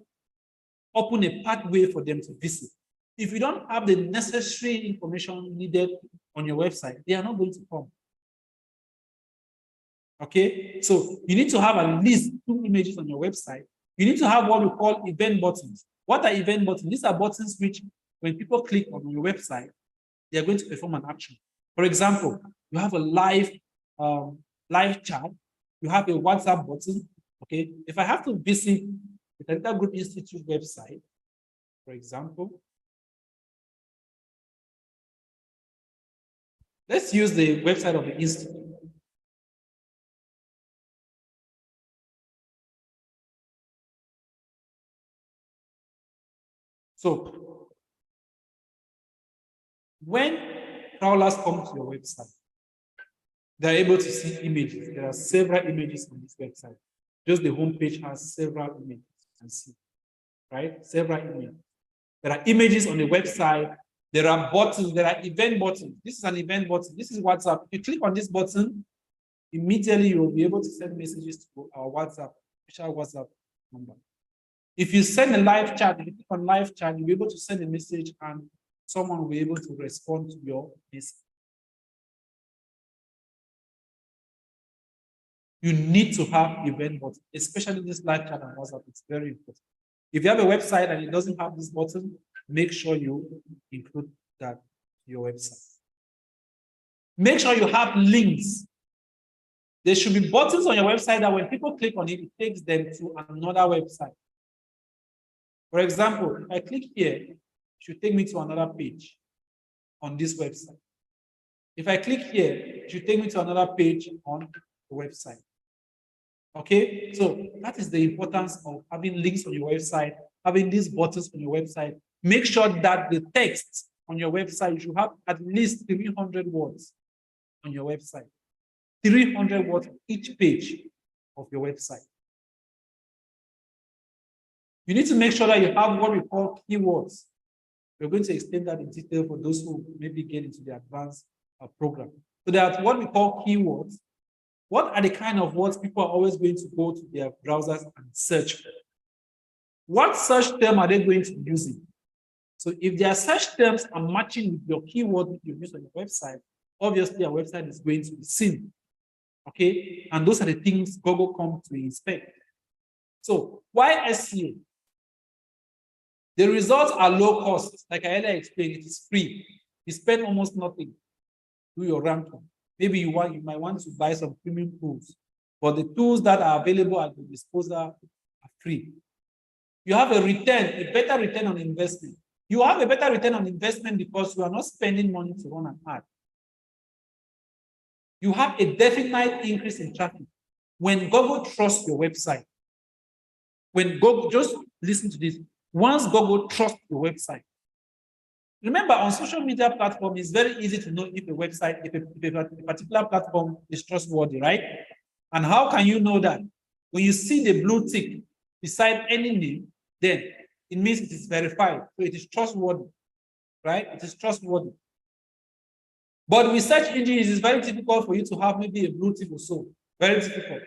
open a pathway for them to visit. If you don't have the necessary information needed on your website, they are not going to come. Okay, so you need to have at least 2 images on your website. You need to have what we call event buttons. What are event buttons? These are buttons which, when people click on your website, they are going to perform an action. For example, you have a live chat, you have a WhatsApp button. Okay, if I have to visit the Technical Group Institute website, for example, let's use the website of the institute. So when crawlers come to your website, they're able to see images. There are several images on this website. Just the homepage has several images you can see, right? Several images. There are images on the website. There are buttons. There are event buttons. This is an event button. This is WhatsApp. If you click on this button, immediately you will be able to send messages to our WhatsApp, special WhatsApp number. If you send a live chat, if you click on live chat, you'll be able to send a message and someone will be able to respond to your message. You need to have event buttons, especially this live chat and WhatsApp. It's very important. If you have a website and it doesn't have this button, make sure you include that to your website. Make sure you have links. There should be buttons on your website that when people click on it, it takes them to another website. For example, if I click here, it should take me to another page on this website. If I click here, it should take me to another page on the website. Okay, so that is the importance of having links on your website, having these buttons on your website. Make sure that the text on your website, you should have at least 300 words on your website. 300 words on each page of your website. You need to make sure that you have what we call keywords. We're going to explain that in detail for those who maybe get into the advanced program. So that's what we call keywords. What are the kind of words people are always going to go to their browsers and search for? What search term are they going to be using? So if their search terms are matching with your keyword that you use on your website, obviously your website is going to be seen. Okay, and those are the things Google comes to inspect. So why SEO? The results are low cost. Like I earlier explained, it is free. You spend almost nothing to do your ranking. Maybe you might want to buy some premium tools, but the tools that are available at your disposal are free. You have a better return on investment. You have a better return on investment because you are not spending money to run an ad. You have a definite increase in traffic when Google trusts your website. When Google, just listen to this. Once Google trusts your website, remember on social media platform, it's very easy to know if a website, if a particular platform is trustworthy, right? And how can you know that? When you see the blue tick beside any name, then it means it is verified. So it is trustworthy, right? It is trustworthy. But with search engines, it's very difficult for you to have maybe a blue tick or so. Very difficult,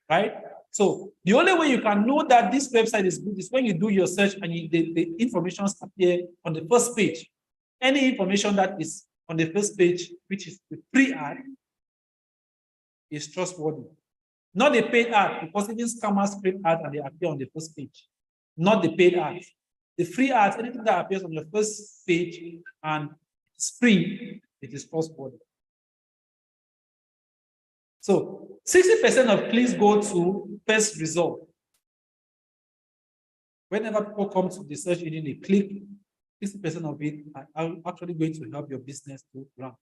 right? So the only way you can know that this website is good is when you do your search and the information appear on the first page. Any information that is on the first page, which is the free ad, is trustworthy. Not the paid ad, because even scammers create ads and they appear on the first page. Not the paid ads. The free ads, anything that appears on the first page and it's free, it is trustworthy. So 60% of clicks go to first result. Whenever people come to the search engine, they click, 60% of it are actually going to help your business to run.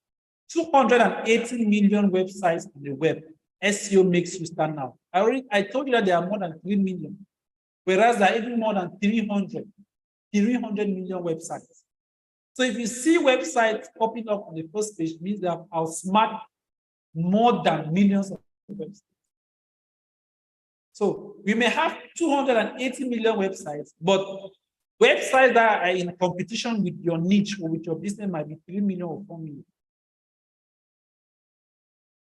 280 million websites on the web. SEO makes you stand out. I told you that there are more than 3 million, whereas there are even more than 300 million websites. So if you see websites popping up on the first page, it means they have outsmart more than millions of websites. So we may have 280 million websites, but websites that are in competition with your niche or with your business might be 3 million or 4 million.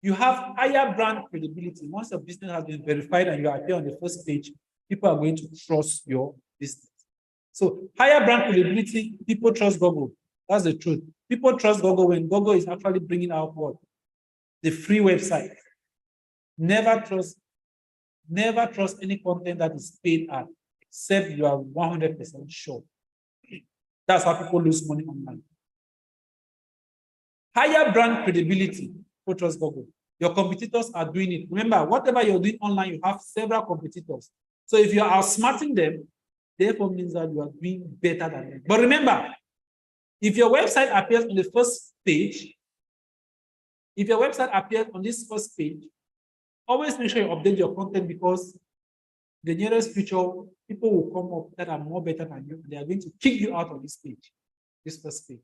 You have higher brand credibility. Once your business has been verified and you appear on the first page, people are going to trust your business. So higher brand credibility, people trust Google. That's the truth. People trust Google when Google is actually bringing out what? The free website. Never trust any content that is paid ad, except you are 100% sure. That's how people lose money online. Higher brand credibility. Don't trust Google. Your competitors are doing it. Remember, whatever you're doing online, you have several competitors. So if you're outsmarting them, therefore means that you are doing better than them. But remember, if your website appears on the first page, if your website appears on this first page, always make sure you update your content, because the nearest future, people will come up that are more better than you. They are going to kick you out of this page, this first page.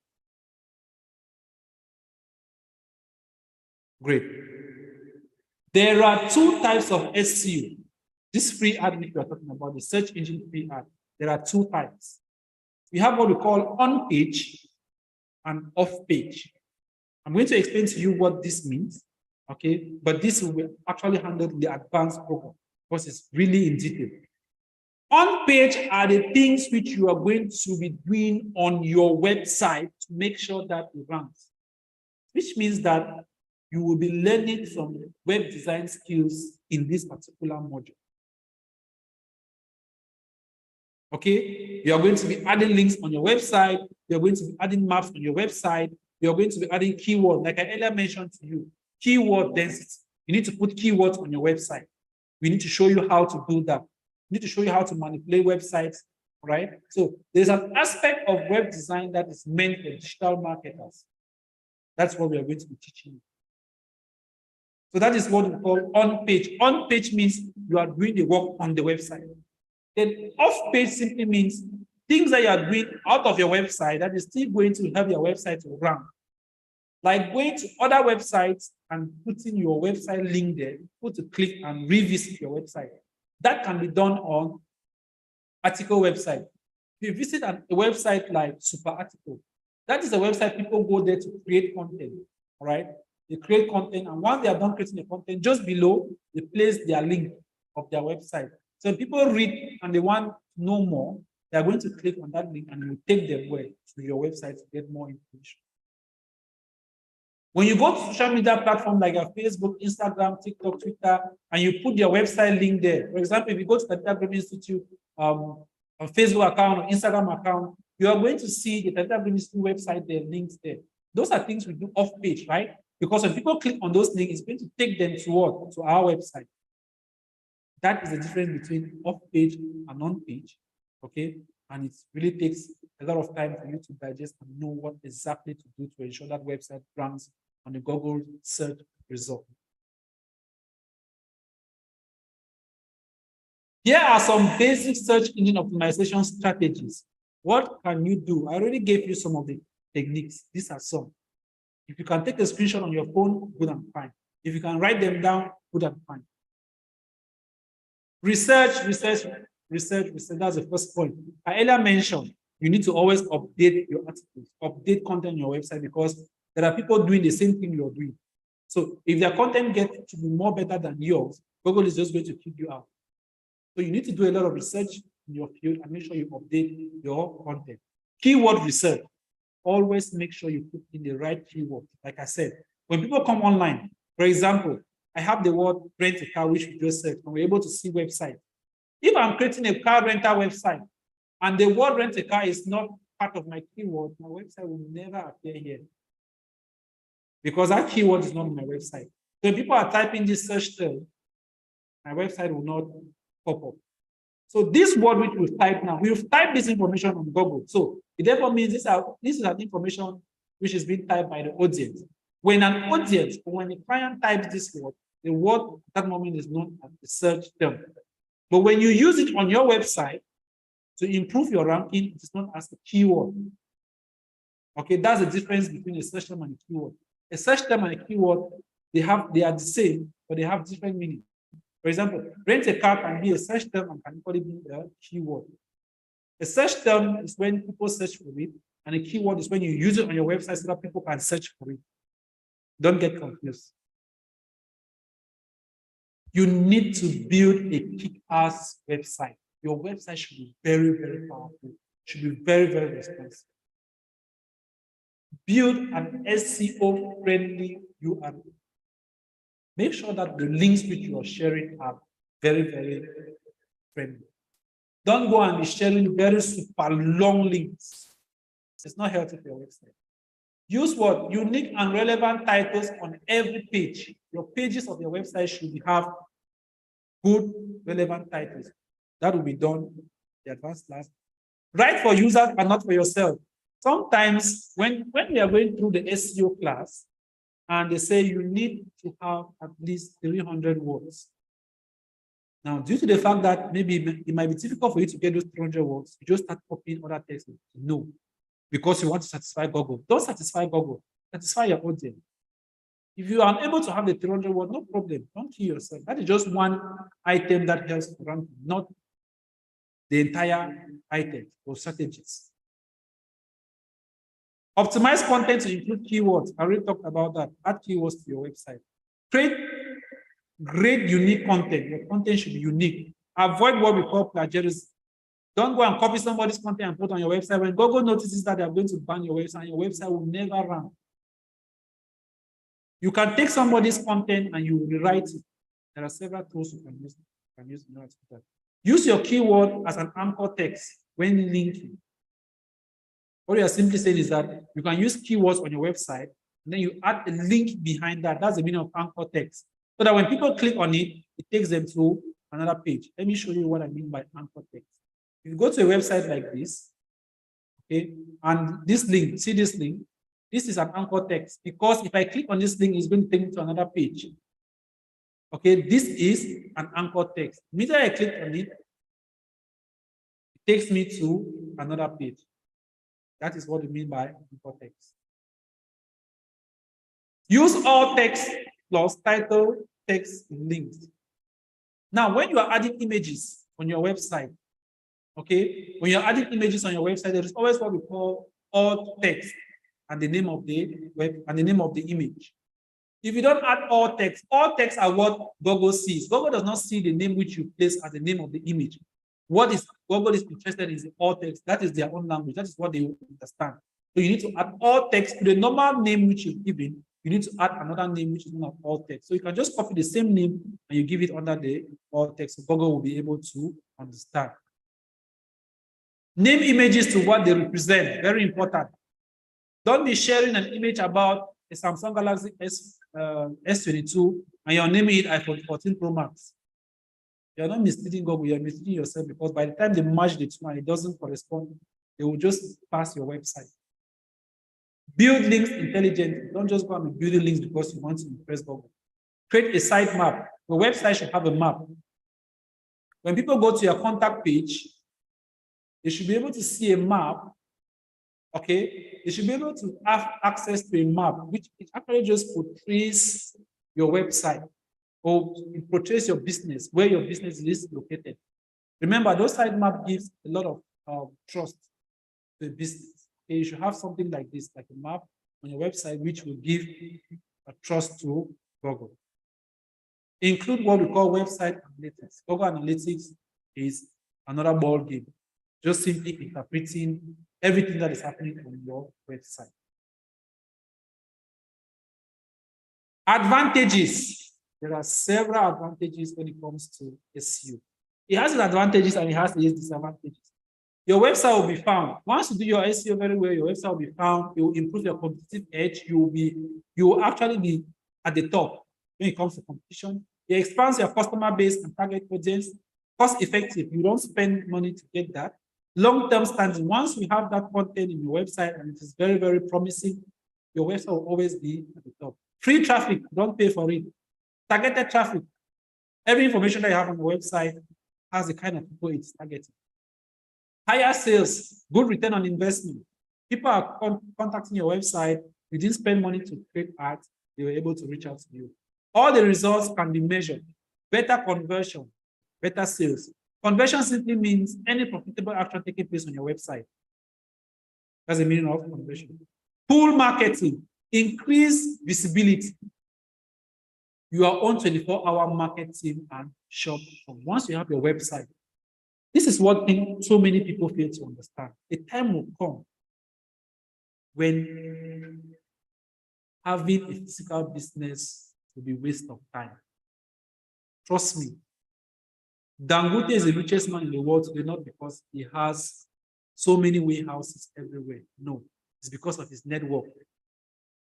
Great. There are two types of SEO. This free ad which we are talking about, the search engine free ad, there are two types. We have what we call on-page and off-page. I'm going to explain to you what this means, okay? But this will be actually handled in the advanced program because it's really in detail. On-page are the things which you are going to be doing on your website to make sure that it runs, which means that you will be learning some web design skills in this particular module. Okay, you are going to be adding links on your website. You're going to be adding maps on your website. You're going to be adding keywords, like I earlier mentioned to you, keyword density. You need to put keywords on your website. We need to show you how to do that. We need to show you how to manipulate websites, right? So there's an aspect of web design that is meant for digital marketers. That's what we are going to be teaching you. So that is what we call on-page. On-page means you are doing the work on the website. Then off-page simply means things that you are doing out of your website that is still going to help your website to run. Like going to other websites and putting your website link there, put to click and revisit your website. That can be done on article website. If you visit a website like Super Article, that is a website people go there to create content, all right? They create content, and once they are done creating the content, just below, they place their link of their website. So if people read and they want to know more, they are going to click on that link and it will take them where to your website to get more information. When you go to social media platforms like your Facebook, Instagram, TikTok, Twitter, and you put your website link there, for example, if you go to the Data Grid Institute on Facebook account or Instagram account, you are going to see the Data Grid Institute website there, links there. Those are things we do off page, right? Because when people click on those links, it's going to take them to what? To our website. That is the difference between off-page and on-page, okay? And it really takes a lot of time for you to digest and know what exactly to do to ensure that website ranks on the Google search result. Here are some basic search engine optimization strategies. What can you do? I already gave you some of the techniques. These are some. If you can take a screenshot on your phone, good and fine. If you can write them down, good and fine. Research. That's the first point. I earlier mentioned you need to always update your articles, update content on your website, because there are people doing the same thing you're doing. So if their content gets to be more better than yours, Google is just going to kick you out. So you need to do a lot of research in your field and make sure you update your content. Keyword research. Always make sure you put in the right keyword. Like I said, when people come online, for example, I have the word rent a car, which we just said, and we're able to see website. If I'm creating a car rental website and the word rent a car is not part of my keyword, my website will never appear here, because that keyword is not on my website. So if people are typing this search term, my website will not pop up. So this word which we've typed now, we've typed this information on Google. So it therefore means this is an information which is being typed by the audience. When an audience, or when a client types this word, the word at that moment is known as the search term. But when you use it on your website to improve your ranking, it is known as a keyword. Okay, that's the difference between a search term and a keyword. A search term and a keyword, they are the same, but they have different meanings. For example, rent a car can be a search term and can equally be a keyword. A search term is when people search for it, and a keyword is when you use it on your website so that people can search for it. Don't get confused. You need to build a kick-ass website. Your website should be very, very powerful. Should be very, very responsive. Build an SEO-friendly URL. Make sure that the links which you are sharing are very, very friendly. Don't go and be sharing very super long links. It's not healthy for your website. Use what? Unique and relevant titles on every page. Your pages of your website should have good, relevant titles. That will be done in the advanced class. Write for users and not for yourself. Sometimes when we are going through the SEO class and they say you need to have at least 300 words. Now, due to the fact that maybe it might be difficult for you to get those 300 words, you just start copying other text. No, because you want to satisfy Google. Don't satisfy Google. Satisfy your audience. If you are unable to have the 300 words, no problem. Don't kill yourself. That is just one item that helps to rank, not the entire item or strategies. Optimize content to include keywords. I already talked about that. Add keywords to your website. Create great, unique content. Your content should be unique. Avoid what we call plagiarism. Don't go and copy somebody's content and put on your website. When Google notices that they are going to ban your website will never run. You can take somebody's content and you rewrite it. There are several tools you can use. Use your keyword as an anchor text when linking. What you are simply saying is that you can use keywords on your website, and then you add a link behind that. That's the meaning of anchor text. So that when people click on it, it takes them to another page. Let me show you what I mean by anchor text. If you go to a website like this, okay, and this link, see this link? This is an anchor text because if I click on this link, it's going to take me to another page. Okay, this is an anchor text. Immediately I click on it, it takes me to another page. That is what we mean by anchor text. Use all text plus title, text, links. Now, when you are adding images on your website, okay, when you're adding images on your website, there is always what we call alt text and the name of the web and the name of the image. If you don't add all text are what Google sees. Google does not see the name which you place as the name of the image. What is Google is interested in is alt text. That is their own language. That is what they understand. So you need to add alt text to the normal name which you've given. You need to add another name which is not alt text. So you can just copy the same name and you give it under the alt text. So Google will be able to understand. Name images to what they represent. Very important. Don't be sharing an image about a Samsung Galaxy S22 and you're naming it iPhone 14 Pro Max. You're not misleading Google, you're misleading yourself because by the time they merge the two and it doesn't correspond, they will just pass your website. Build links intelligently. Don't just go and be building links because you want to impress Google. Create a site map. Your website should have a map. When people go to your contact page, they should be able to see a map. Okay, they should be able to have access to a map, which actually just portrays your website or it portrays your business, where your business is located. Remember, those site map gives a lot of trust to a business. Okay, you should have something like this, like a map on your website, which will give a trust to Google. Include what we call website analytics. Google Analytics is another ball game. Just simply interpreting everything that is happening on your website. Advantages. There are several advantages when it comes to SEO. It has its advantages and it has its disadvantages. Your website will be found. Once you do your SEO very well, your website will be found. It will improve your competitive edge. You will actually be at the top when it comes to competition. It expands your customer base and target audience. Cost effective. You don't spend money to get that. Long-term standing. Once you have that content in your website and it is very, very promising, your website will always be at the top. Free traffic, don't pay for it. Targeted traffic. Every information that you have on the website has the kind of people it's targeting. Higher sales, good return on investment. People are contacting your website. You didn't spend money to create ads. They were able to reach out to you. All the results can be measured. Better conversion, better sales. Conversion simply means any profitable action taking place on your website. That's the meaning of conversion. Pool marketing, increase visibility. Your own 24-hour market team and shop. Once you have your website, this is what so many people fail to understand. A time will come when having a physical business will be waste of time. Trust me. Dangote is the richest man in the world today, not because he has so many warehouses everywhere. No, it's because of his network.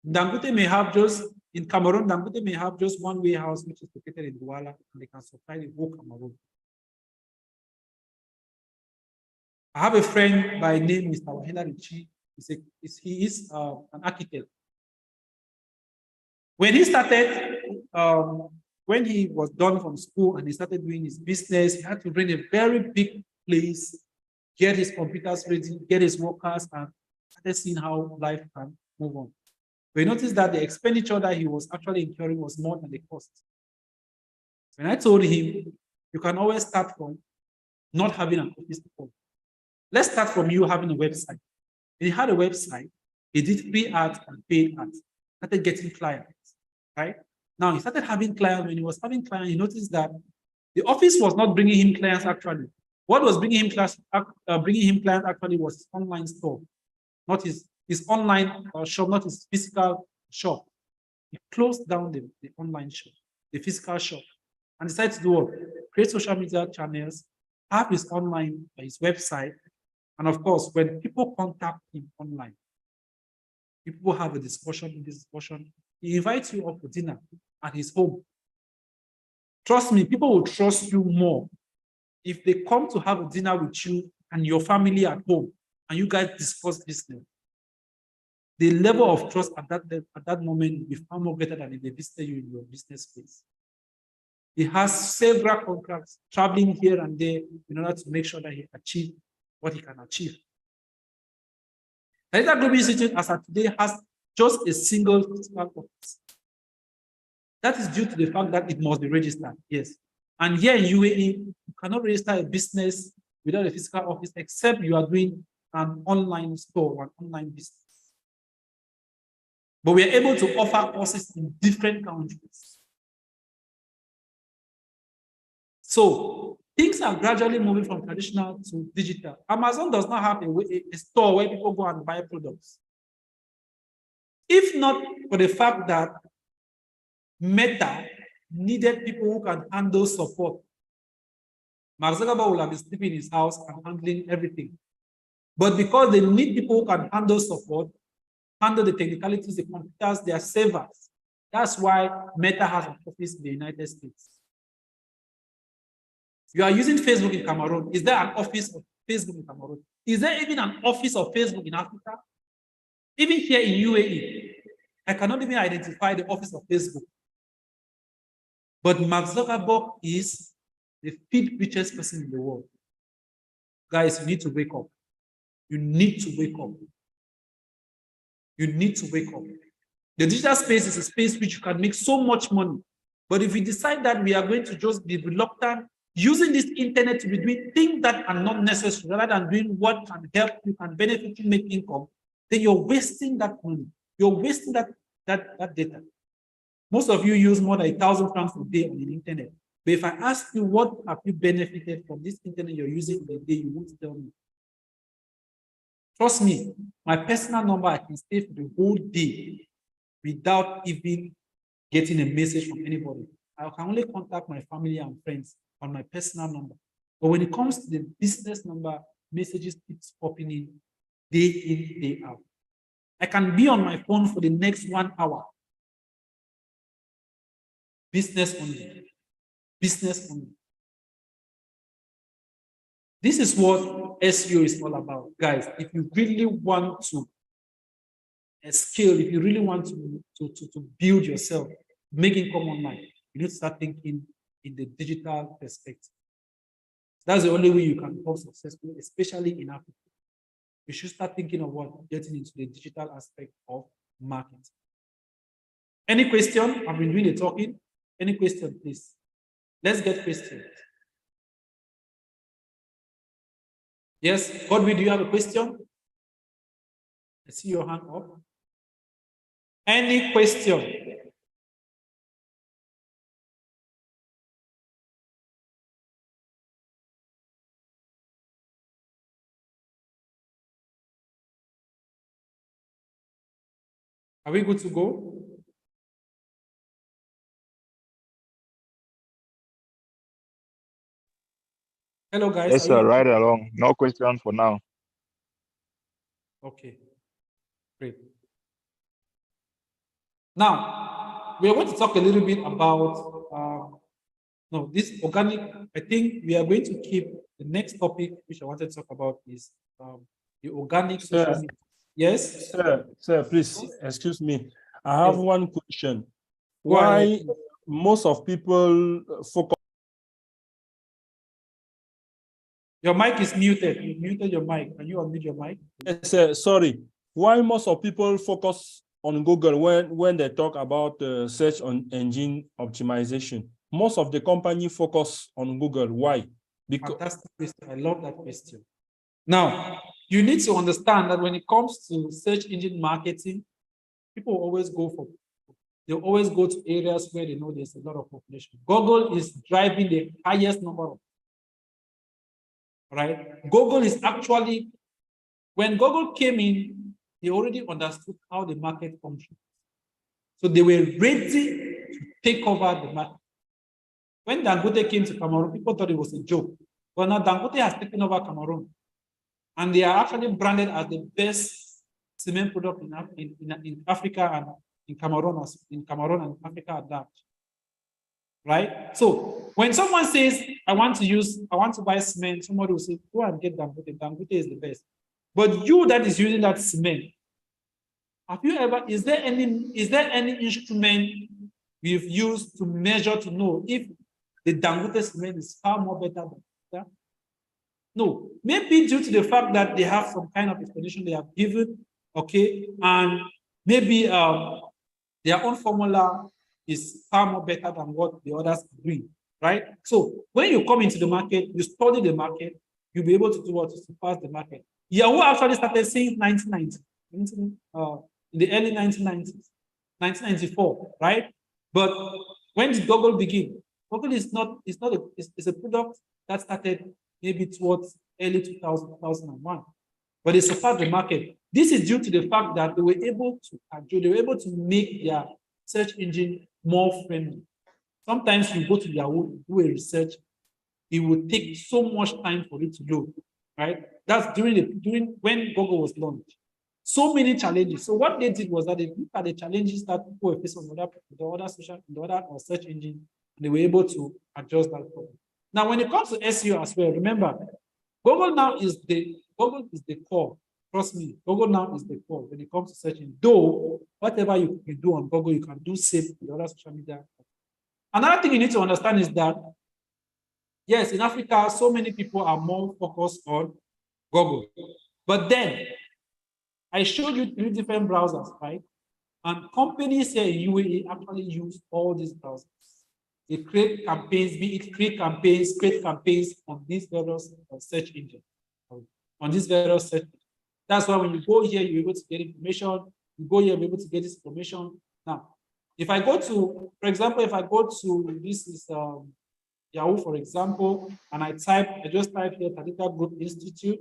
Dangote may have just, in Cameroon, Dangote may have just one warehouse which is located in Douala, and they can supply the whole Cameroon. I have a friend by name Mr. Wahila Richi. He is an architect. When he started, when he was done from school and he started doing his business, he had to rent a very big place, get his computers ready, get his workers, and started seeing how life can move on. We noticed that the expenditure that he was actually incurring was more than the cost. When I told him, you can always start from not having an office at all. Let's start from you having a website. He had a website, he did free ads and paid ads, started getting clients, right? Now he started having clients. When he was having clients, he noticed that the office was not bringing him clients actually. What was bringing him clients actually was his online store, not his online shop, not his physical shop. He closed down the online shop, the physical shop, and decided to do what? Create social media channels, have his online, his website, and of course, when people contact him online, people have a discussion, he invites you up for dinner at his home. Trust me, people will trust you more if they come to have a dinner with you and your family at home, and you guys discuss business. The level of trust at that moment will be far more greater than if they visit you in your business space. He has several contracts traveling here and there in order to make sure that he achieves what he can achieve. Another Global Institute, as of today, has just a single physical office. That is due to the fact that it must be registered, yes. And here in UAE, you cannot register a business without a physical office except you are doing an online store or an online business. But we are able to offer courses in different countries. So things are gradually moving from traditional to digital. Amazon does not have a store where people go and buy products. If not for the fact that Meta needed people who can handle support, Mark Zuckerberg will have been sleeping in his house and handling everything. But because they need people who can handle support, handle the technicalities, the computers, their servers, that's why Meta has an office in the United States. You are using Facebook in Cameroon. Is there an office of Facebook in Cameroon? Is there even an office of Facebook in Africa? Even here in UAE, I cannot even identify the office of Facebook. But Mark Zuckerberg is the fifth richest person in the world. Guys, you need to wake up. You need to wake up. You need to wake up. The digital space is a space which you can make so much money. But if we decide that we are going to just be reluctant, using this internet to be doing things that are not necessary, rather than doing what can help you, can benefit you, make income, then you're wasting that money. You're wasting that data. Most of you use more than 1,000 francs a day on the internet. But if I ask you what have you benefited from this internet you're using in a day, you won't tell me. Trust me, my personal number, I can stay for the whole day without even getting a message from anybody. I can only contact my family and friends on my personal number. But when it comes to the business number, messages keeps popping in, day out. I can be on my phone for the next 1 hour. Business only. Business only. This is what SEO is all about, guys. If you really want to scale, if you really want to build yourself, make income online, you need to start thinking in the digital perspective. That's the only way you can become successful, especially in Africa. You should start thinking of what getting into the digital aspect of marketing. Any question? I've been doing the talking. Any question, please? Let's get questions. Yes, Godwin, do you have a question? I see your hand up. Any question? Are we good to go? Hello, guys. Yes, sir. Right along. No question for now. Okay, great. Now, we are going to talk a little bit about no, this organic. I think we are going to keep the next topic, which I wanted to talk about, is the organic social media. Yes, Sir, please excuse me. I have Yes. one question. Go ahead. Why most of people focus? Your mic is muted. You muted your mic. Can you unmute your mic? Yes, sir, sorry. Why most of people focus on Google when they talk about search engine optimization? Most of the company focus on Google. Why? Because Fantastic question. I love that question. Now, you need to understand that when it comes to search engine marketing, people always go to areas where they know there's a lot of population. Google is driving the highest number of, right? Google is actually, when Google came in, they already understood how the market functions. So they were ready to take over the market. When Dangote came to Cameroon, people thought it was a joke. But now Dangote has taken over Cameroon. And they are actually branded as the best cement product in Africa and in Cameroon and Africa at large. Right? So when someone says, I want to buy cement, somebody will say, go and get Dangote. Dangote is the best. But you that is using that cement, is there any instrument we've used to measure to know if the Dangote cement is far more better than that? No, maybe due to the fact that they have some kind of explanation they have given, okay, and maybe their own formula is far more better than what the others are doing, right? So when you come into the market, you study the market, you'll be able to do what to surpass the market. Yahoo actually started since 1990, in the early 1990s, 1994, right? But when did Google begin? Google is not, it's a product that started maybe towards early 2000, 2001, but they surpassed the market. This is due to the fact that they were able to make their search engine more friendly. Sometimes you go to Yahoo, do a research, it will take so much time for it to load, right? That's during when Google was launched. So many challenges. So what they did was that they looked at the challenges that people were facing on the other search engine, and they were able to adjust that problem. Now, when it comes to SEO as well, remember, Google is the core. Trust me, Google now is the core when it comes to searching. Though whatever you do on Google, you can do same with the other social media. Another thing you need to understand is that yes, in Africa, so many people are more focused on Google. But then I showed you 3 different browsers, right? And companies here in UAE actually use all these browsers. They create campaigns, be it free campaigns, create campaigns on these various search engines, on these various search engines. That's why when you go here, you're able to get information. You go here, you're able to get this information. Now, if I go to, for example, if I go to this is Yahoo, for example, and I just type here Tadita Group Institute.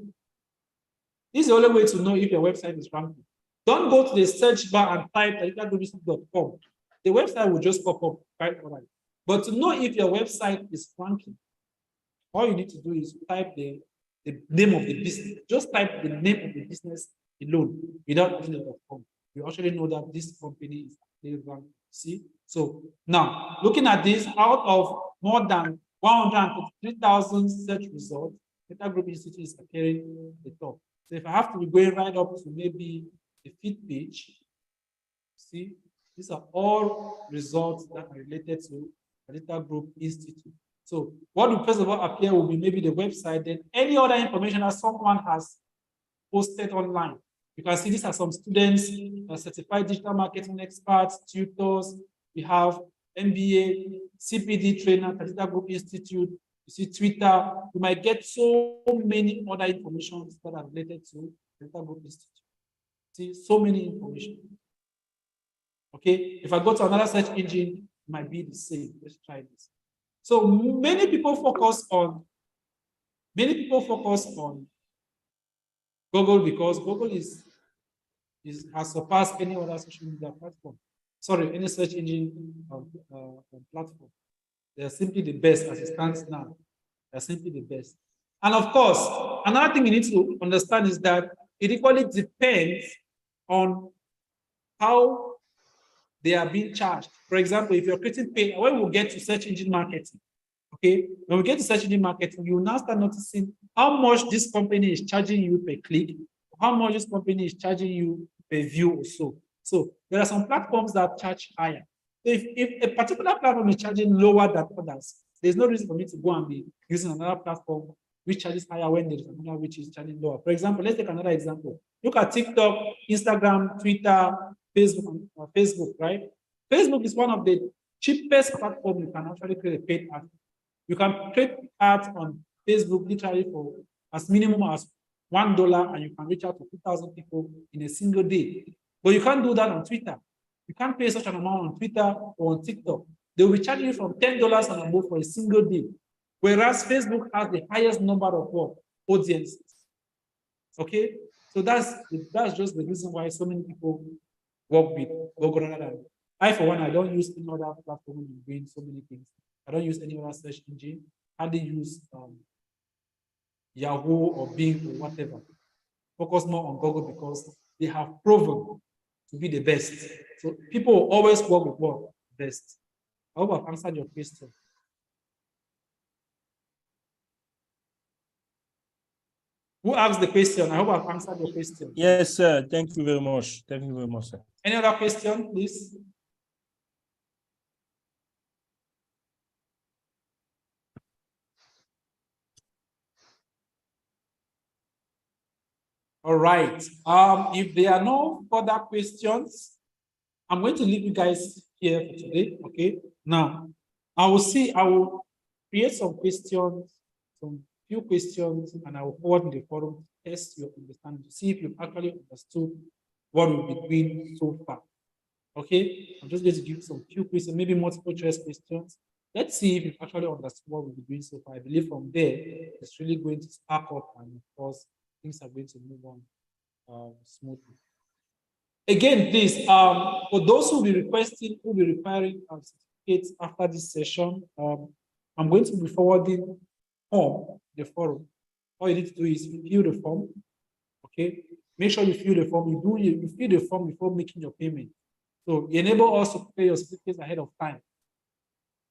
This is the only way to know if your website is ranking. Don't go to the search bar and type taditagroupinstitute.com. The website will just pop up, right? All right. But to know if your website is ranking, all you need to do is type the name of the business. Just type the name of the business alone without using the .com. You actually know that this company is ranking. See? So now, looking at this, out of more than 153,000 search results, Data Group Institute is appearing the top. So if I have to be going right up to maybe the fifth page, see, these are all results that are related to Data Group Institute. So what will first of all appear will be maybe the website, then any other information that someone has posted online. You can see these are some students, certified digital marketing experts, tutors. We have MBA, CPD trainer, Data Group Institute. You see Twitter. You might get so many other information that are related to Data Group Institute. See, so many information. Okay, if I go to another search engine, it might be the same. Let's try this. So many people focus on Google because Google has surpassed any other social media platform. Sorry, any search engine platform. They are simply the best as it stands now. They are simply the best. And of course, another thing you need to understand is that it equally depends on how they are being charged. For example, if you're creating pay, when we get to search engine marketing, okay, when we get to search engine marketing, you will now start noticing how much this company is charging you per click, how much this company is charging you per view or so. So there are some platforms that charge higher. If a particular platform is charging lower than others, there's no reason for me to go and be using another platform which charges higher when there is another which is charging lower. For example, let's take another example. Look at TikTok, Instagram, Twitter, Facebook, right? Facebook is one of the cheapest platforms you can actually create a paid ad. You can create ads on Facebook literally for as minimum as $1, and you can reach out to 2,000 people in a single day. But you can't do that on Twitter. You can't pay such an amount on Twitter or on TikTok. They will be charging you from $10 and above for a single day. Whereas Facebook has the highest number of what? Audiences. Okay? So that's just the reason why so many people work with Google rather than I, for one, I don't use any other platform in doing so many things. I don't use any other search engine. I hardly use Yahoo or Bing or whatever. Focus more on Google because they have proven to be the best. So people will always work with what? Best. I hope I've answered your question. Who asked the question? I hope I've answered your question. Yes, sir. Thank you very much. Thank you very much, sir. Any other question, please? All right. If there are no further questions, I'm going to leave you guys here for today. Okay. Now, I will create some questions, some few questions, and I will forward in the forum to test your understanding to see if you've actually understood what we've been doing so far. Okay. I'm just going to give you some few questions, maybe multiple choice questions. Let's see if you've actually understood what we've been doing so far. I believe from there, it's really going to spark up, and of course, things are going to move on smoothly. Again, please, for those who will be requesting, who will be requiring certificates after this session, I'm going to be forwarding the forum. All you need to do is fill the form. Okay, make sure you fill the form. You fill the form before making your payment. So enable us to pay your certificates ahead of time,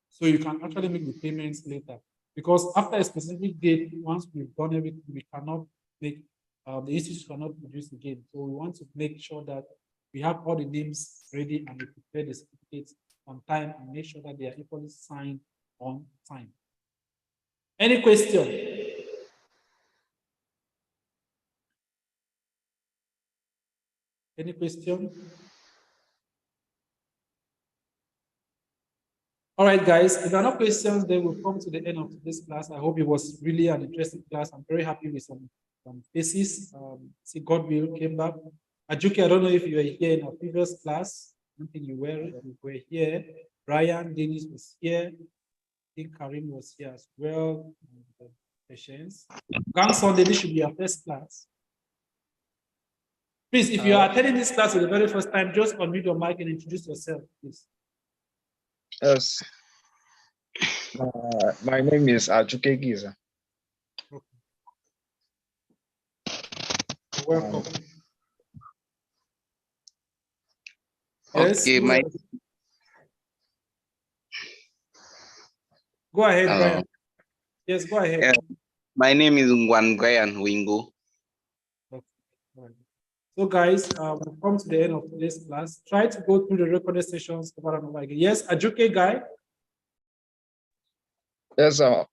so you can actually make the payments later. Because after a specific date, once we've done everything, we cannot make the institute cannot produce again. So we want to make sure that we have all the names ready and we prepare the certificates on time and make sure that they are equally signed on time. Any question? Any question? All right, guys, if there are no questions, then we'll come to the end of today's class. I hope it was really an interesting class. I'm very happy with some faces. See, Godwill came back. Ajuki, I don't know if you were here in our previous class. I don't think you were here. Brian, Dennis was here. I think Karim was here as well. Patience. Gang Sunday, this should be your first class. Please, if you are attending this class for the very first time, just unmute your mic and introduce yourself, please. Yes. My name is Ajuke Giza. Okay. Welcome. Yes. Okay, go ahead, Brian. Yes, go ahead. My name is Brian Wingo. Okay. Right. So, guys, we've come to the end of today's class. Try to go through the recorded sessions over and over again. Yes, Ajuke guy. Yes, I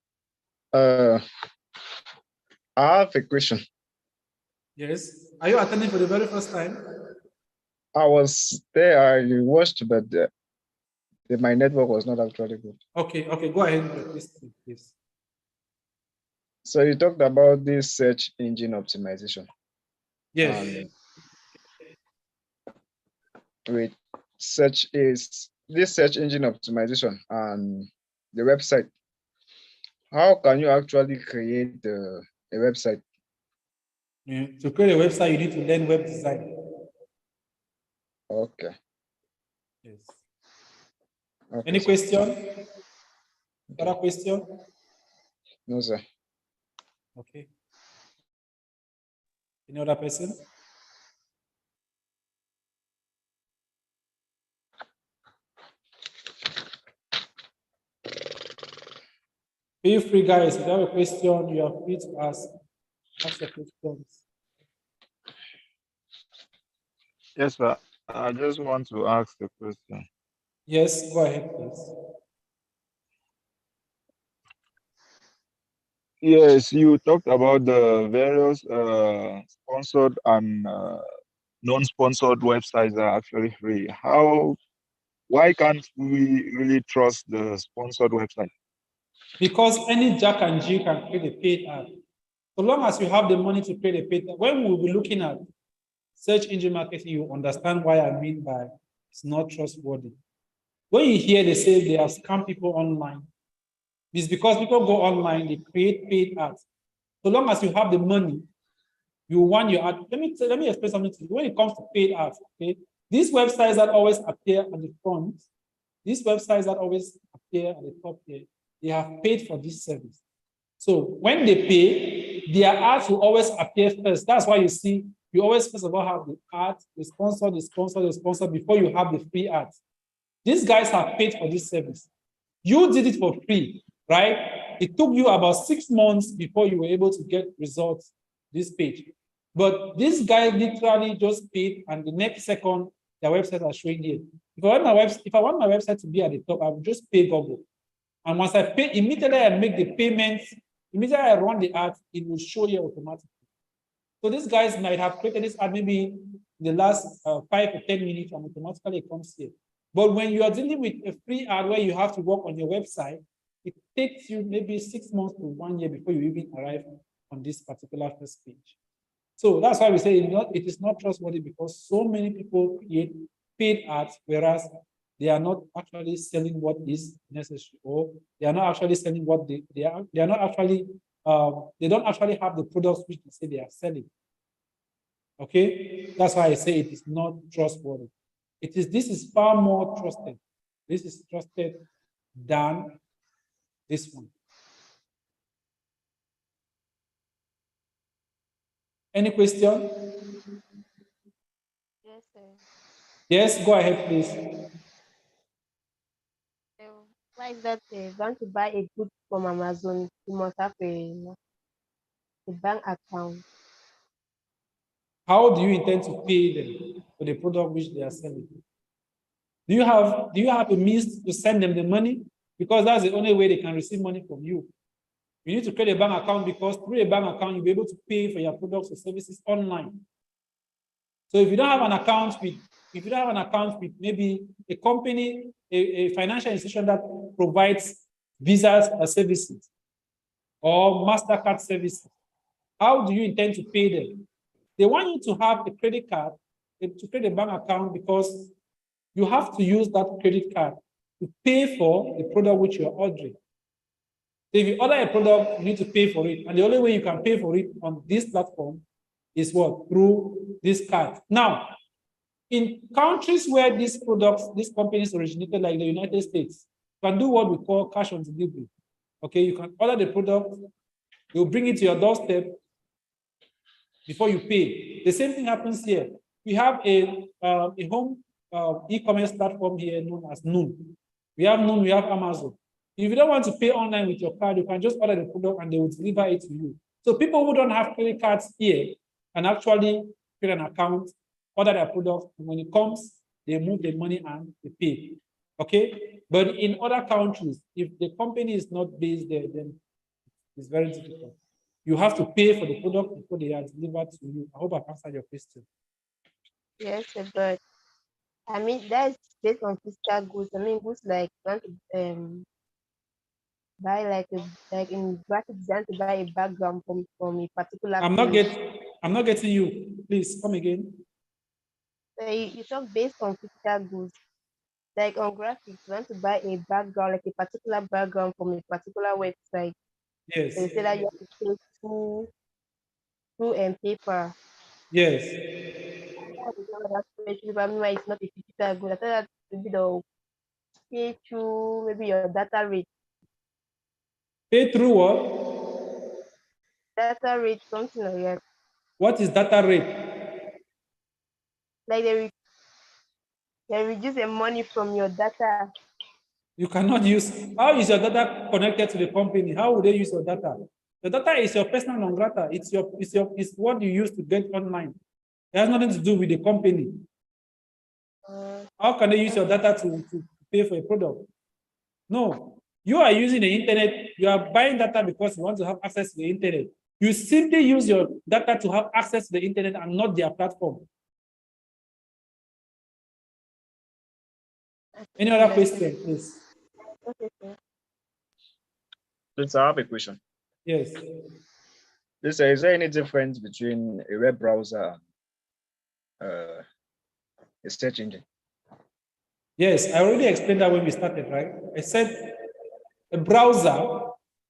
have a question. Yes. Are you attending for the very first time? I was there, I watched, but my network was not actually good. Okay, go ahead with your question, please. So you talked about this search engine optimization. Yes. With search engine optimization and the website. How can you actually create a website? Yeah. To create a website, you need to learn web design. Okay. Yes. Okay, any sir. question? Other question? No, sir. Okay. Any other person? Feel free, guys. If you have a question, you are free to ask. Ask your questions. Yes, sir. I just want to ask a question. Yes, go ahead, please. Yes, you talked about the various sponsored and non-sponsored websites that are actually free. Why can't we really trust the sponsored website? Because any Jack and Jill can create a paid ad. So long as you have the money to create a paid ad, when we'll be looking at search engine marketing, you understand why I mean by it's not trustworthy. When you hear they say they have scam people online, it's because people go online, they create paid ads. So long as you have the money, you want your ad. Let me explain something to you. When it comes to paid ads, okay, these websites that always appear at the front, these websites that always appear at the top here, they have paid for this service. So when they pay, their ads will always appear first. That's why you see, you always first of all have the ad, the sponsor, the sponsor, the sponsor before you have the free ads. These guys have paid for this service. You did it for free, right? It took you about 6 months before you were able to get results this page. But this guy literally just paid, and the next second, their website are showing here. If I want my website to be at the top, I will just pay Google. And once I pay, immediately I make the payments, immediately I run the ad, it will show you automatically. So these guys might have created this ad maybe in the last 5 to 10 minutes, and automatically it comes here. But when you are dealing with a free ad where you have to work on your website, it takes you maybe 6 months to 1 year before you even arrive on this particular first page. So that's why we say it is not trustworthy, because so many people create paid ads, whereas they are not actually selling what is necessary, or they are not actually selling what they are not actually they don't actually have the products which they say they are selling. Okay, that's why I say it is not trustworthy. This is far more trusted. This is trusted than this one. Any question? Yes, sir. Yes, go ahead, please. Why is that if you want to buy a good from Amazon, you must have a bank account. How do you intend to pay them for the product which they are selling? Do you have a means to send them the money? Because that's the only way they can receive money from you. You need to create a bank account, because through a bank account, you'll be able to pay for your products or services online. So if you don't have an account with maybe a company, a financial institution that provides visas or services or Mastercard services, how do you intend to pay them? They want you to have a credit card to create a bank account, because you have to use that credit card to pay for the product which you're ordering. So if you order a product, you need to pay for it. And the only way you can pay for it on this platform is what? Through this card. Now, in countries where these products, these companies originated, like the United States, you can do what we call cash on delivery. Okay, you can order the product, they'll bring it to your doorstep before you pay. The same thing happens here. We have a home e-commerce platform here known as Noon. We have Noon, we have Amazon. If you don't want to pay online with your card, you can just order the product and they will deliver it to you. So people who don't have credit cards here can actually create an account, order their product, and when it comes, they move the money and they pay. Okay? But in other countries, if the company is not based there, then it's very difficult. You have to pay for the product before they are delivered to you. I hope I've answered your question. Yes, sir, but I mean that's based on physical goods. I mean goods like you want to buy like in graphic design to buy a background from a particular I'm not page. get I'm not getting you. Please come again. So you talk based on physical goods. Like on graphics, you want to buy a background, like a particular background from a particular website. Yes. So you say that you have to pay through and paper. Yes. Meanwhile, it's not a physical good. I thought that would be the pay through maybe your data rate. Pay through what? data rate, something like that. What is data rate? Like they reduce the money from your data. You cannot use, how is your data connected to the company? How would they use your data? The data is your personal non grata. It's what you use to get online. It has nothing to do with the company. How can they use your data to pay for a product? No. You are using the internet. You are buying data because you want to have access to the internet. You simply use your data to have access to the internet and not their platform. Any other question, please? Okay, sir. Please, I have a question. Yes. Please, is there any difference between a web browser and a search engine? Yes, I already explained that when we started, right? I said a browser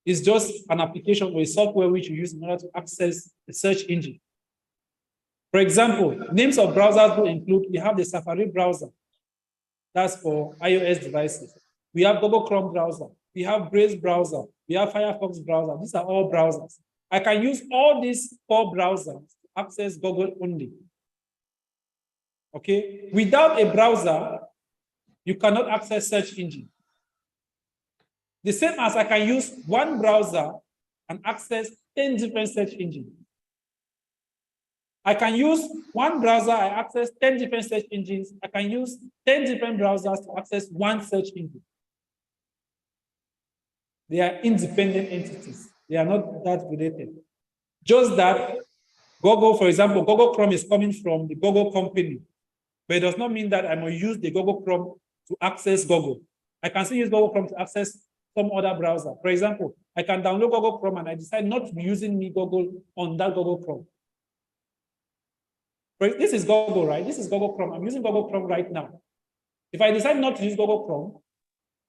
is just an application or a software which you use in order to access the search engine. For example, names of browsers will include, we have the Safari browser. That's for iOS devices. We have Google Chrome browser. We have Brave browser. We have Firefox browser. These are all browsers. I can use all these 4 browsers to access Google only. Okay? Without a browser, you cannot access search engine. The same as I can use one browser and access 10 different search engines. I can use one browser, I access 10 different search engines. I can use 10 different browsers to access one search engine. They are independent entities. They are not that related. Just that Google, for example, Google Chrome is coming from the Google company, but it does not mean that I must use the Google Chrome to access Google. I can still use Google Chrome to access some other browser. For example, I can download Google Chrome and I decide not to be using Google on that Google Chrome. This is Google, right? This is Google Chrome. I'm using Google Chrome right now. If I decide not to use Google Chrome,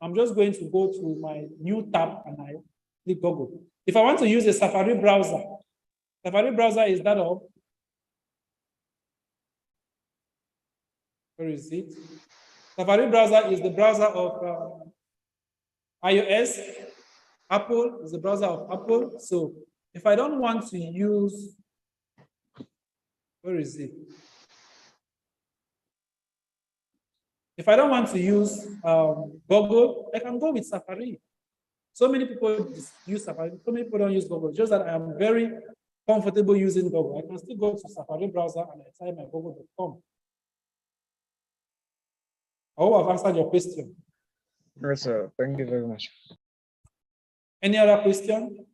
I'm just going to go to my new tab and I click Google. If I want to use a Safari browser is that of, where is it? Safari browser is the browser of iOS. Apple is the browser of Apple. So if I don't want to use, where is it? If I don't want to use Google, I can go with Safari. So many people use Safari. So many people don't use Google. Just that I am very comfortable using Google. I can still go to Safari browser and I type my google.com. I hope I've answered your question. Yes, sir. Thank you very much. Any other question?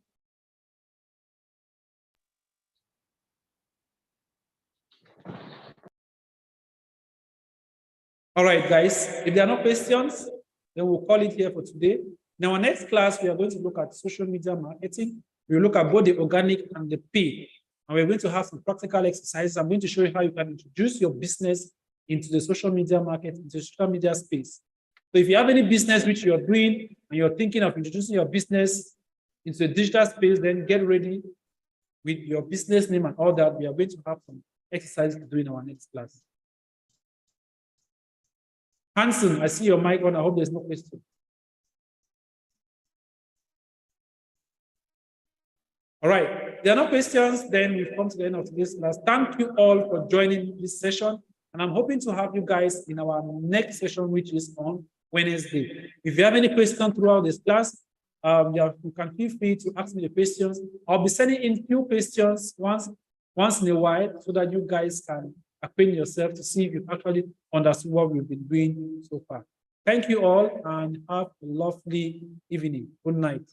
All right, guys. If there are no questions, then we'll call it here for today. In our next class, we are going to look at social media marketing. We'll look at both the organic and the paid. And we're going to have some practical exercises. I'm going to show you how you can introduce your business into the social media market, into the social media space. So if you have any business which you're doing and you're thinking of introducing your business into the digital space, then get ready with your business name and all that. We are going to have some exercises to do in our next class. Hanson, I see your mic on. I hope there's no question. All right. There are no questions. Then we've come to the end of today's class. Thank you all for joining this session. And I'm hoping to have you guys in our next session, which is on Wednesday. If you have any questions throughout this class, you can feel free to ask me the questions. I'll be sending in few questions once in a while so that you guys can acquaint yourself to see if you actually understood what we've been doing so far. Thank you all and have a lovely evening. Good night.